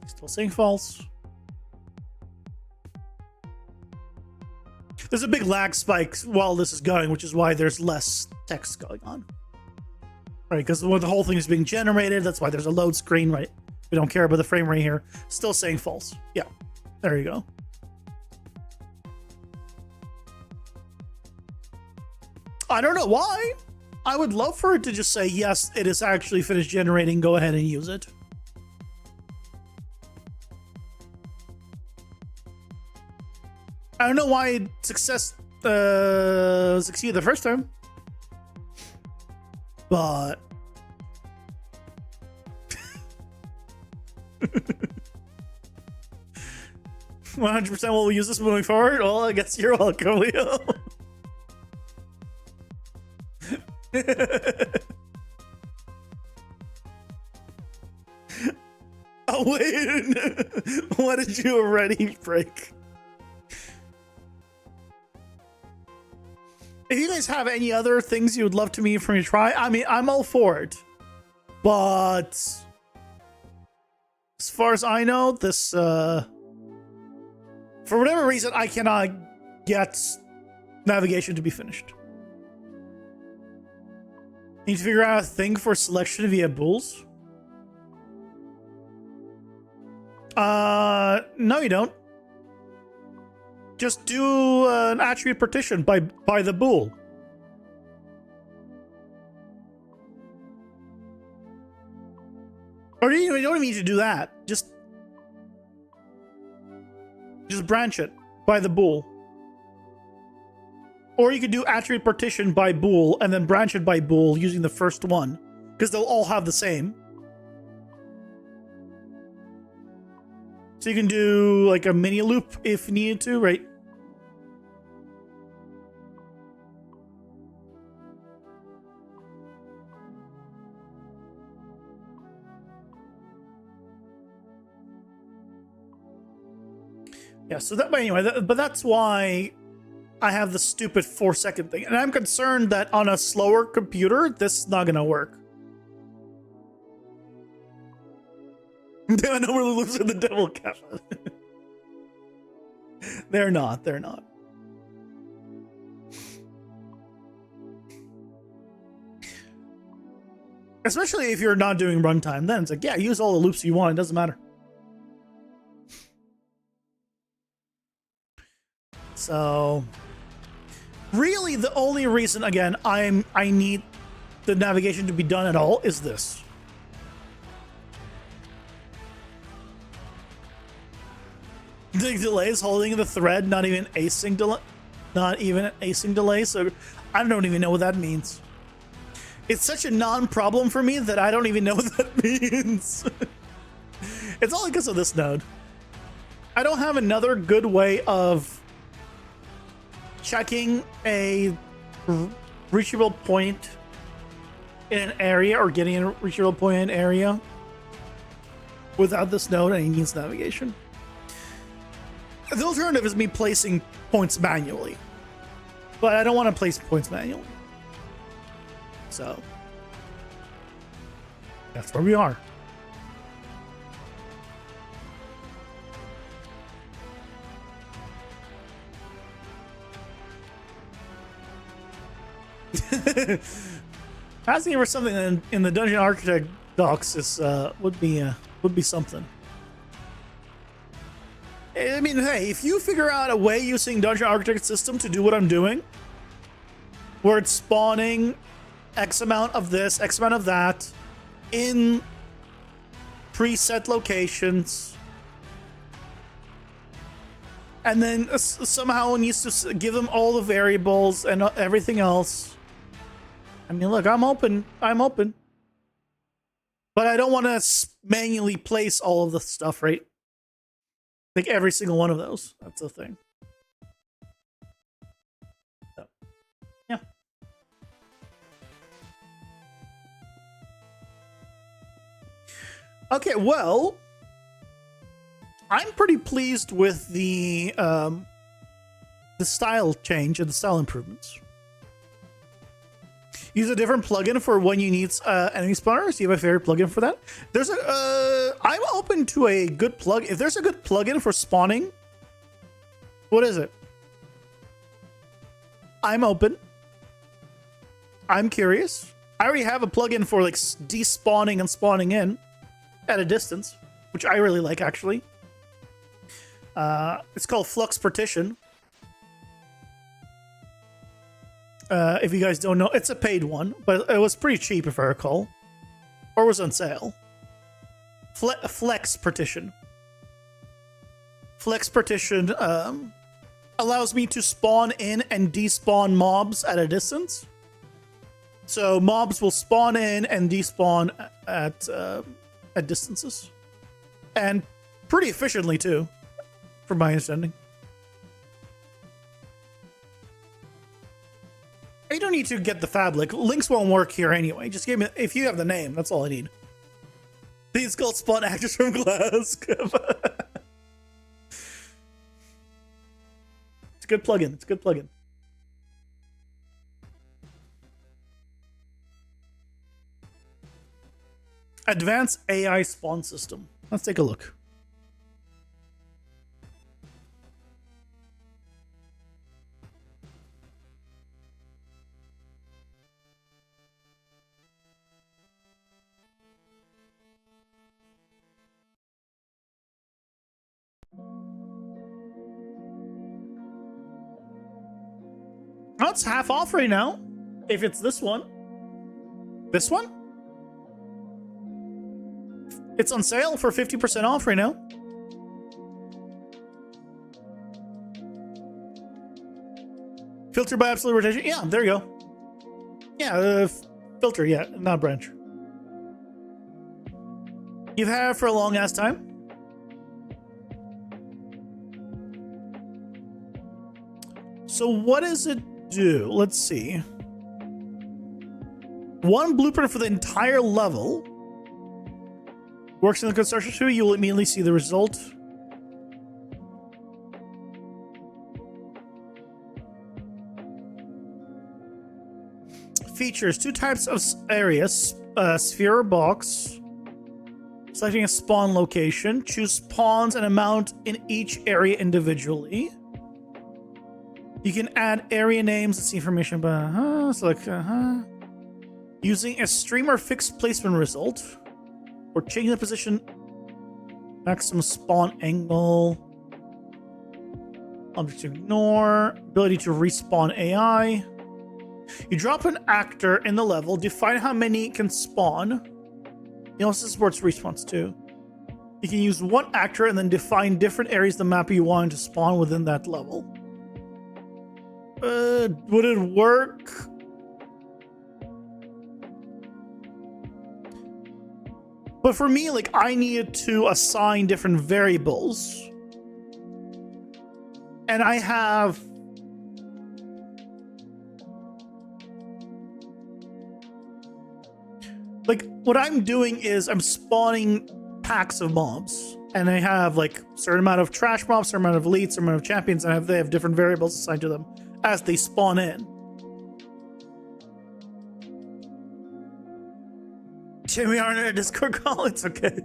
Still saying false. There's a big lag spike while this is going, which is why there's less text going on. Right, because the whole thing is being generated, that's why there's a load screen, right? We don't care about the frame rate here. Still saying false. Yeah, there you go. I don't know why. I would love for it to just say, yes, it is actually finished generating, go ahead and use it. I don't know why it succeeded the first time, but 100% will we use this moving forward? Well, I guess you're welcome, Leo. Oh wait, what did you already break? If you guys have any other things you would love for me to try, I mean, I'm all for it. But as far as I know, this, for whatever reason, I cannot get navigation to be finished. Need to figure out a thing for selection via bools. No, you don't. Just do an attribute partition by the bool. Or you don't even need to do that. Just branch it by the bool. Or you could do attribute partition by bool and then branch it by bool using the first one, because they'll all have the same. So you can do like a mini loop if needed to, right? Yeah, so that, anyway, but that's why I have the stupid 4-second thing. And I'm concerned that on a slower computer, this is not going to work. I know where the loops are the devil cat. They're not. Especially if you're not doing runtime, then it's like, yeah, use all the loops you want. It doesn't matter. So, really, the only reason, again, I need the navigation to be done at all is this. The delay is holding the thread, not even async delay. Not even an async delay, so I don't even know what that means. It's such a non-problem for me that I don't even know what that means. It's all because of this node. I don't have another good way of checking a reachable point in an area or getting a reachable point in an area without this node, and he needs navigation. The alternative is me placing points manually, but I don't want to place points manually. So that's where we are. Asking for something in the Dungeon Architect docs is would be something. I mean, hey, if you figure out a way using Dungeon Architect system to do what I'm doing, where it's spawning X amount of this, X amount of that, in preset locations, and then somehow needs to give them all the variables and everything else. I mean, look, I'm open. But I don't want to manually place all of the stuff, right? Like every single one of those. That's the thing. So, yeah. Okay, well, I'm pretty pleased with the style change and the style improvements. Use a different plugin for when you need enemy spawners. Do you have a favorite plugin for that? There's a. I'm open to a good plug. If there's a good plugin for spawning, what is it? I'm open. I'm curious. I already have a plugin for like despawning and spawning in at a distance, which I really like actually. It's called Flux Partition. If you guys don't know, it's a paid one, but it was pretty cheap if I recall, or was on sale. Flex Partition. Flex Partition allows me to spawn in and despawn mobs at a distance. So mobs will spawn in and despawn at distances, and pretty efficiently too, from my understanding. You don't need to get the fabric. Links won't work here anyway. Just give me, if you have the name, that's all I need. These called spawn actors from Glass. It's a good plugin. It's a good plugin. Advanced AI spawn system. Let's take a look. Oh, it's half off right now. If it's this one. This one? It's on sale for 50% off right now. Filter by absolute rotation. Yeah, there you go. Yeah, filter, yeah, not branch. You've had it for a long ass time. So what does it do? Let's see. One blueprint for the entire level. Works in the construction tree. You will immediately see the result. Features 2 types of areas: sphere or box. Selecting a spawn location. Choose spawns and amount in each area individually. You can add area names. Let's see information about select using a stream or fixed placement result, or changing the position, maximum spawn angle, object to ignore, ability to respawn AI. You drop an actor in the level, define how many can spawn. It also supports respawns too. You can use one actor and then define different areas of the map you want to spawn within that level. Would it work? But for me, like, I needed to assign different variables. And I have... like what I'm doing is I'm spawning packs of mobs, and they have like a certain amount of trash mobs, certain amount of elites, certain amount of champions, and they have different variables assigned to them as they spawn in. Jimmy aren't in a Discord call. It's okay.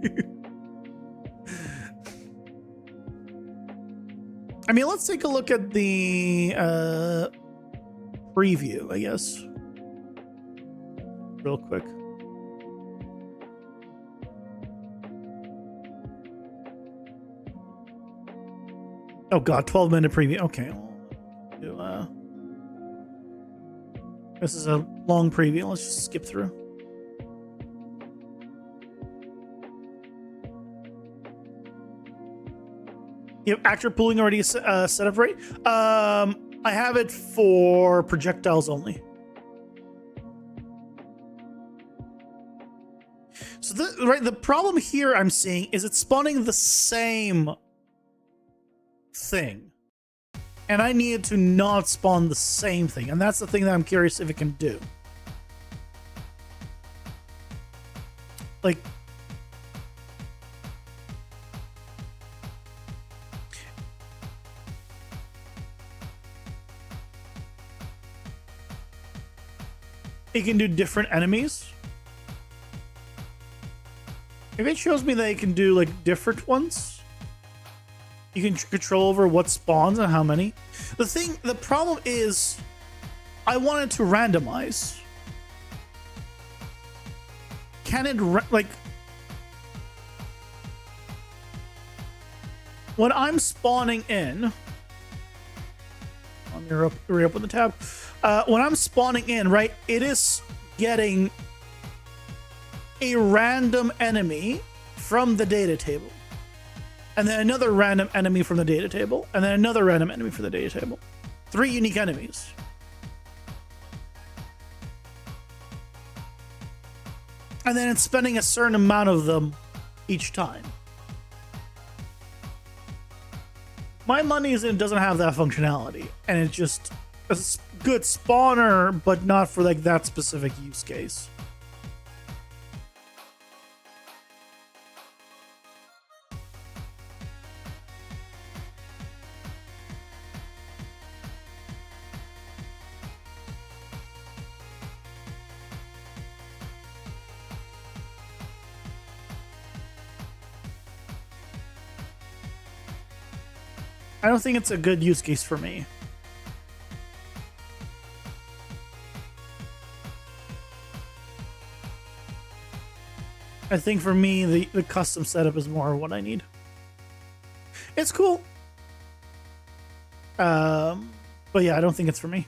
I mean, let's take a look at the preview, I guess, real quick. Oh god, 12-minute preview. Okay. This is a long preview. Let's just skip through. You have actor pooling already set up, right? I have it for projectiles only. So the problem here I'm seeing is it's spawning the same thing, and I needed to not spawn the same thing, and that's the thing that I'm curious if it can do. Like, it can do different enemies. If it shows me that it can do like different ones, you can control over what spawns and how many. The problem is, I wanted to randomize. Can it like when I'm spawning in? Let me reopen the tab. When I'm spawning in, right, it is getting a random enemy from the data table, and then another random enemy from the data table, and then another random enemy from the data table. 3 unique enemies. And then it's spending a certain amount of them each time. My money is it doesn't have that functionality, and it's just a good spawner, but not for like that specific use case. I don't think it's a good use case for me. I think for me, the custom setup is more what I need. It's cool. But yeah, I don't think it's for me.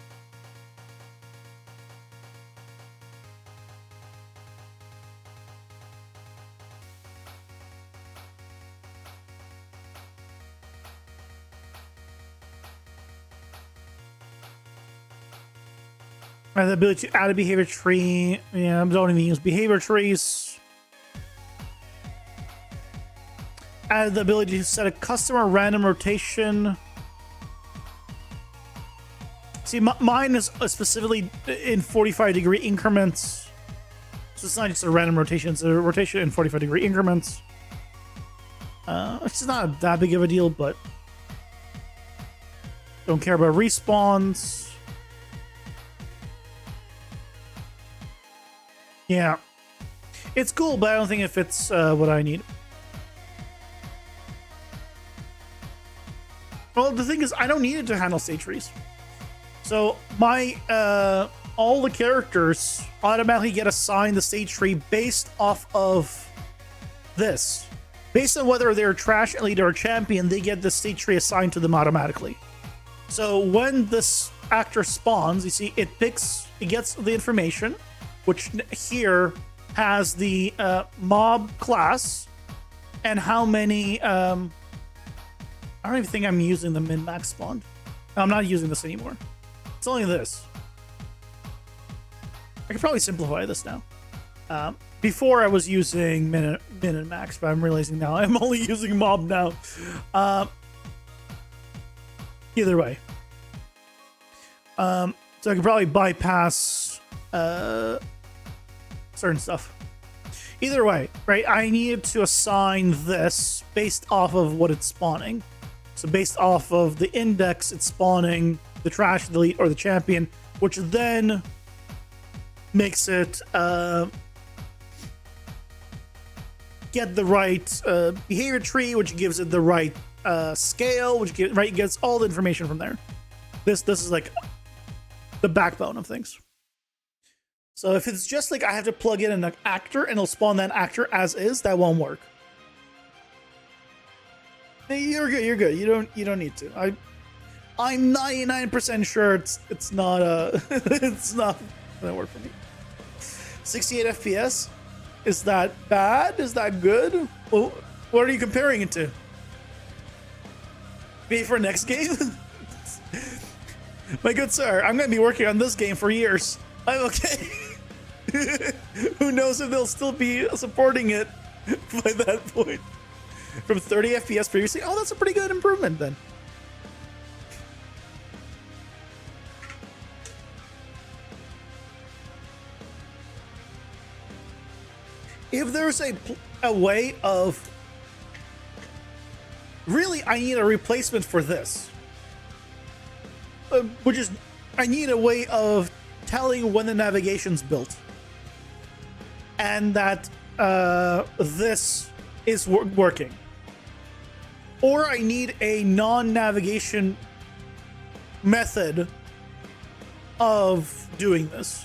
I have the ability to add a behavior tree. Yeah, I don't even use behavior trees. Add the ability to set a custom or random rotation. See, mine is specifically in 45-degree increments. So it's not just a random rotation, it's a rotation in 45-degree increments. It's not that big of a deal, but don't care about respawns. Yeah, it's cool, but I don't think it fits what I need. Well, the thing is, I don't need it to handle state trees. So my all the characters automatically get assigned the state tree based off of this. Based on whether they're trash, elite, or champion, they get the state tree assigned to them automatically. So when this actor spawns, you see it gets the information, which here has the mob class and how many. I don't even think I'm using the min-max spawn. No, I'm not using this anymore. It's only this. I could probably simplify this now. Before I was using min and max, but I'm realizing now I'm only using mob now. Either way. So I could probably bypass certain stuff. Either way, right? I needed to assign this based off of what it's spawning. So based off of the index, it's spawning the trash, the elite, or the champion, which then makes it get the right behavior tree, which gives it the right scale, which gets all the information from there. This is like the backbone of things. So if it's just like I have to plug in an actor and it'll spawn that actor as is, that won't work. You're good. You're good. You don't need to. I'm 99% sure it's not it's not gonna work for me. 68 FPS. Is that bad? Is that good? Well, what are you comparing it to? Maybe for next game? My good sir, I'm gonna be working on this game for years. I'm okay. Who knows if they'll still be supporting it by that point. From 30 FPS previously. Oh, that's a pretty good improvement then. If there's a way of... Really, I need a replacement for this. Which is, I need a way of telling when the navigation's built. And that this is working. Or I need a non-navigation method of doing this.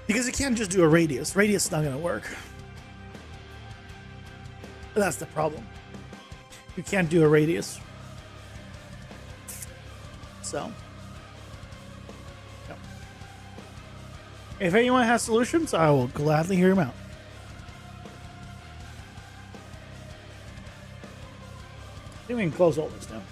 Because you can't just do a radius. Radius is not going to work. That's the problem. You can't do a radius. So. No. If anyone has solutions, I will gladly hear them out. I think we can close all this now.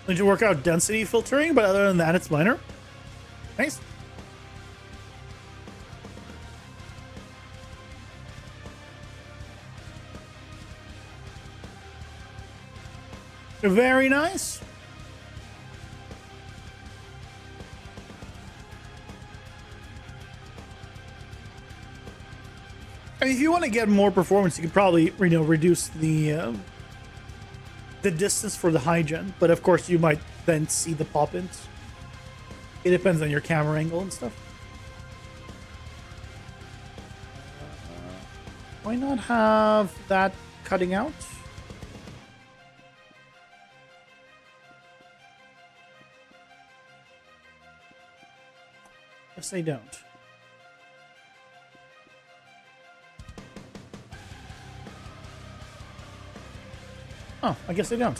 Need to work out density filtering, but other than that, it's minor. Nice. Very nice. I mean, if you want to get more performance, you could probably, reduce the distance for the high gen, but of course you might then see the pop-ins. It depends on your camera angle and stuff. Why not have that cutting out? Yes, they don't. Oh, I guess they don't.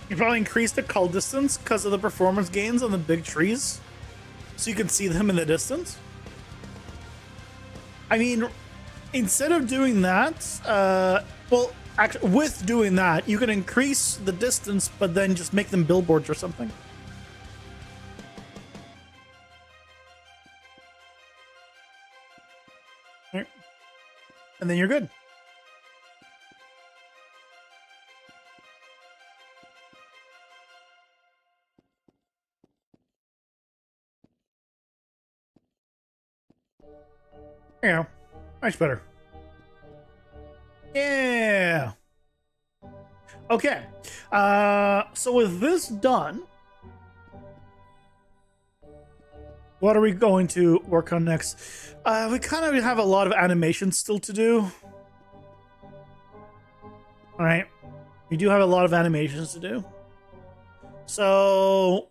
You probably increase the cull distance because of the performance gains on the big trees. So you can see them in the distance. I mean, instead of doing that, well, actually, with doing that, you can increase the distance, but then just make them billboards or something. Right. And then you're good. Yeah, much better. Yeah. Okay. So with this done, what are we going to work on next? We kind of have a lot of animations still to do. All right. We do have a lot of animations to do. So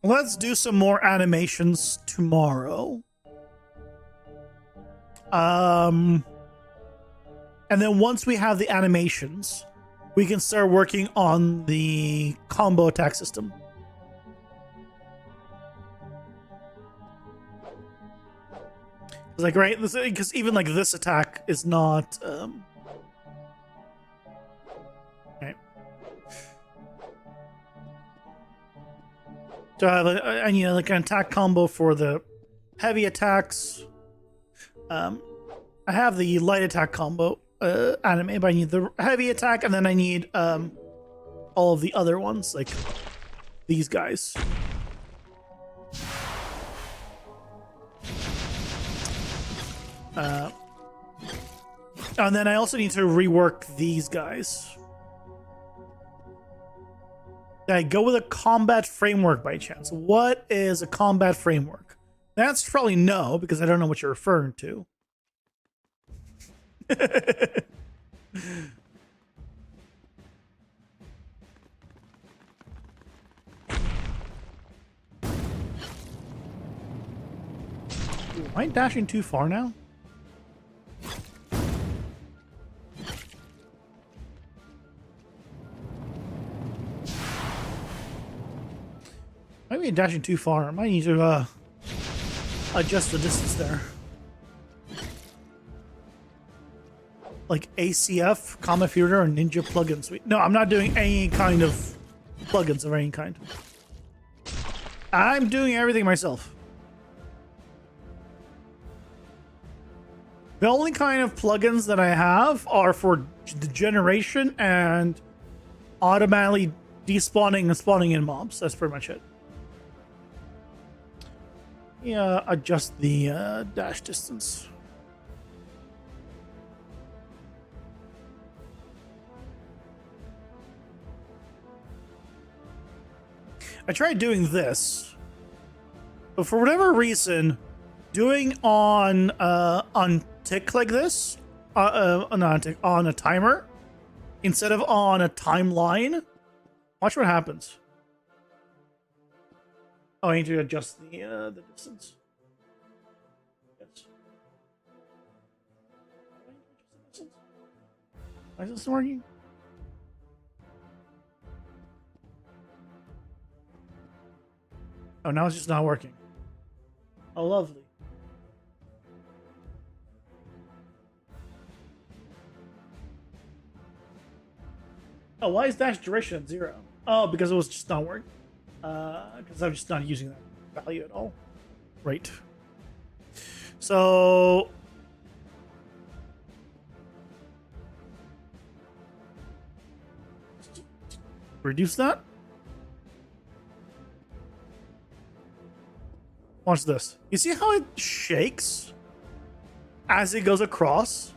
let's do some more animations tomorrow. And then once we have the animations, we can start working on the combo attack system. Like, right, because even like this attack is not right. So I need like an attack combo for the heavy attacks. I have the light attack combo anime, but I need the heavy attack, and then I need all of the other ones, like these guys. And then I also need to rework these guys. Did I go with a combat framework by chance? What is a combat framework? That's probably no, because I don't know what you're referring to. Am I dashing too far now? Maybe I'm dashing too far. I might need to adjust the distance there. Like ACF, Comet Theater, or Ninja Plugin Suite. No, I'm not doing any kind of plugins of any kind. I'm doing everything myself. The only kind of plugins that I have are for the generation and automatically despawning and spawning in mobs. That's pretty much it. Yeah, adjust the dash distance. I tried doing this, but for whatever reason, doing on tick like this, not tick, on a timer instead of on a timeline. Watch what happens. Oh, I need to adjust the distance. Yes. Why is this working? Oh, now it's just not working. Oh, lovely. Oh, why is dash duration at 0? Oh, because it was just not working. Because I'm just not using that value at all. Right. So reduce that. Watch this. You see how it shakes as it goes across?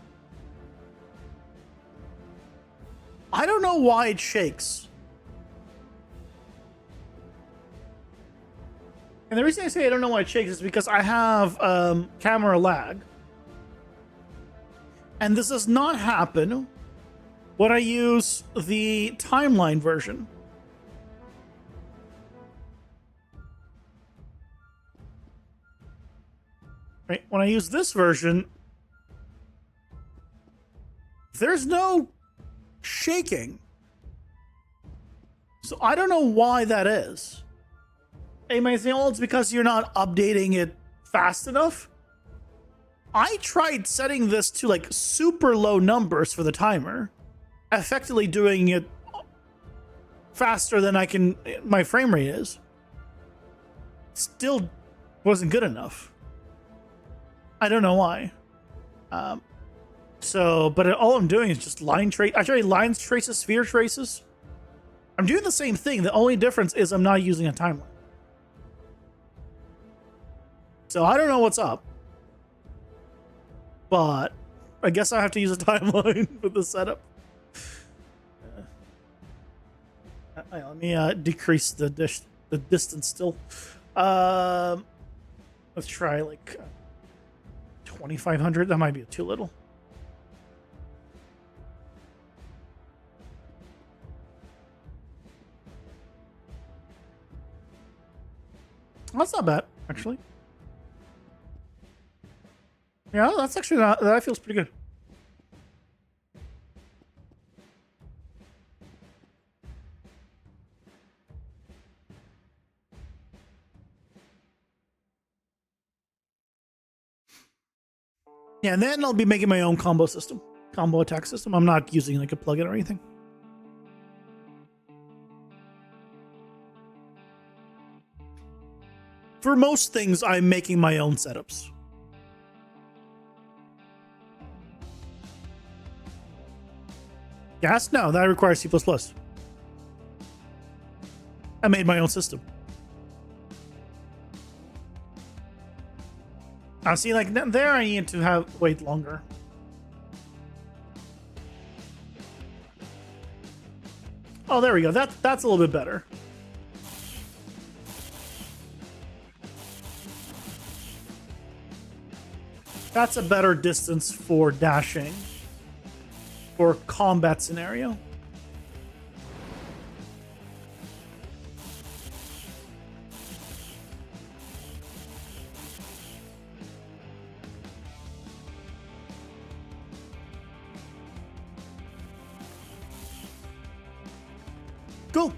I don't know why it shakes. And the reason I say I don't know why it shakes is because I have camera lag. And this does not happen when I use the timeline version. Right? When I use this version, there's no shaking. So I don't know why that is. You might say, oh, it's because you're not updating it fast enough. I tried setting this to like super low numbers for the timer, effectively doing it faster than my frame rate is. Still wasn't good enough. I don't know why. But all I'm doing is just line trace. I tried lines traces, sphere traces. I'm doing the same thing. The only difference is I'm not using a timeline. So I don't know what's up, but I guess I have to use a timeline for the setup. Let me decrease the distance still. Let's try like 2,500. That might be too little. That's not bad, actually. Yeah, that's actually not, that feels pretty good. Yeah, and then I'll be making my own combo attack system. I'm not using like a plugin or anything. For most things, I'm making my own setups. Gas? No, that requires C++. I made my own system. Now, see, like there, I need to wait longer. Oh, there we go. That's a little bit better. That's a better distance for dashing for combat scenario. Cool.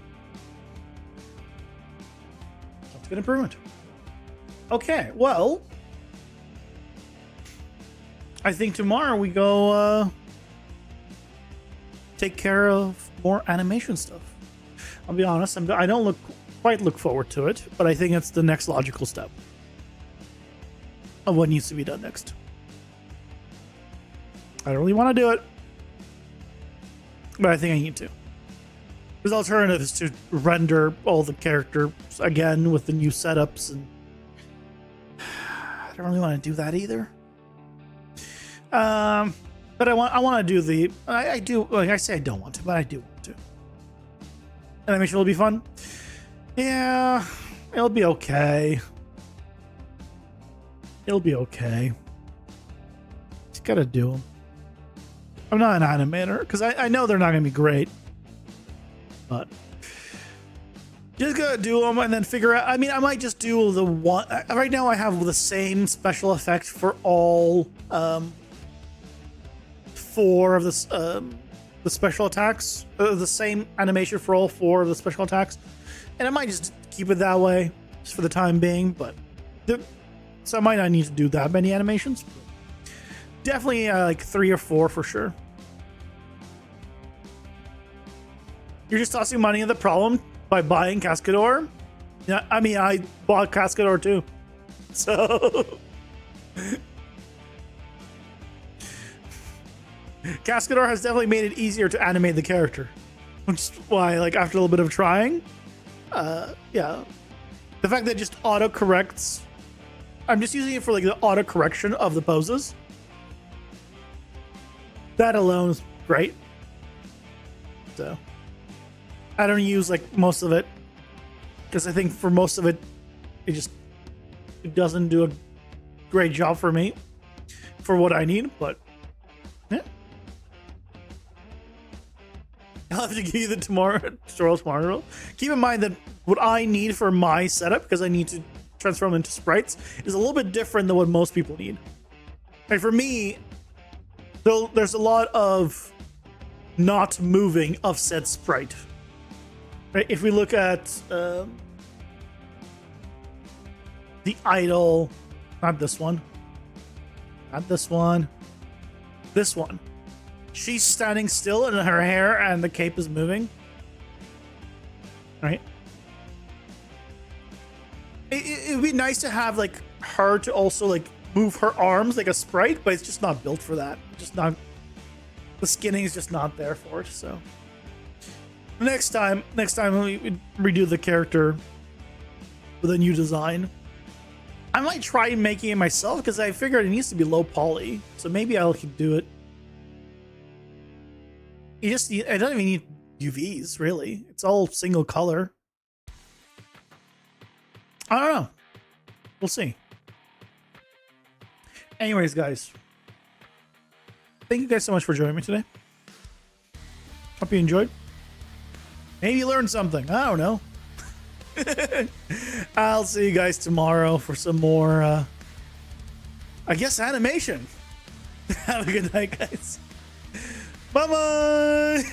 That's a good improvement. Okay, well, I think tomorrow we go take care of more animation stuff. I'll be honest, I don't quite look forward to it, but I think it's the next logical step of what needs to be done next. I don't really want to do it, but I think I need to. Because the alternative is to render all the characters again with the new setups, and I don't really want to do that either. But I want to do the. I do. Like I say, I don't want to, but I do want to. Animation will be fun. Yeah, it'll be okay. It'll be okay. Just gotta do them. I'm not an animator because I know they're not gonna be great, but just gotta do them and then figure out. I mean, I might just do the one. Right now, I have the same special effect for all. 4 of the special attacks, the same animation for all 4 of the special attacks, and I might just keep it that way just for the time being. But so I might not need to do that many animations. Definitely like 3 or 4 for sure. You're just tossing money at the problem by buying Cascador. Yeah, I mean I bought Cascador too, so. Cascador has definitely made it easier to animate the character, which is why, like, after a little bit of trying, yeah, the fact that it just auto corrects. I'm just using it for like the auto correction of the poses. That alone is great. So I don't use like most of it because I think for most of it, it doesn't do a great job for me for what I need, but. Yeah. I'll have to give you the tutorial tomorrow. Keep in mind that what I need for my setup, because I need to transform into sprites, is a little bit different than what most people need. And for me, there's a lot of not moving of said sprite. Right? If we look at the idol, not this one, this one. She's standing still and her hair and the cape is moving. Right? It would be nice to have like her to also like move her arms like a sprite, but it's just not built for that. Just not. The skinning is just not there for it. So next time we redo the character with a new design, I might try making it myself because I figured it needs to be low poly. So maybe I'll do it. I don't even need UVs, really. It's all single color. I don't know. We'll see. Anyways, guys. Thank you guys so much for joining me today. Hope you enjoyed. Maybe you learned something. I don't know. I'll see you guys tomorrow for some more, I guess, animation. Have a good night, guys. Bye-bye.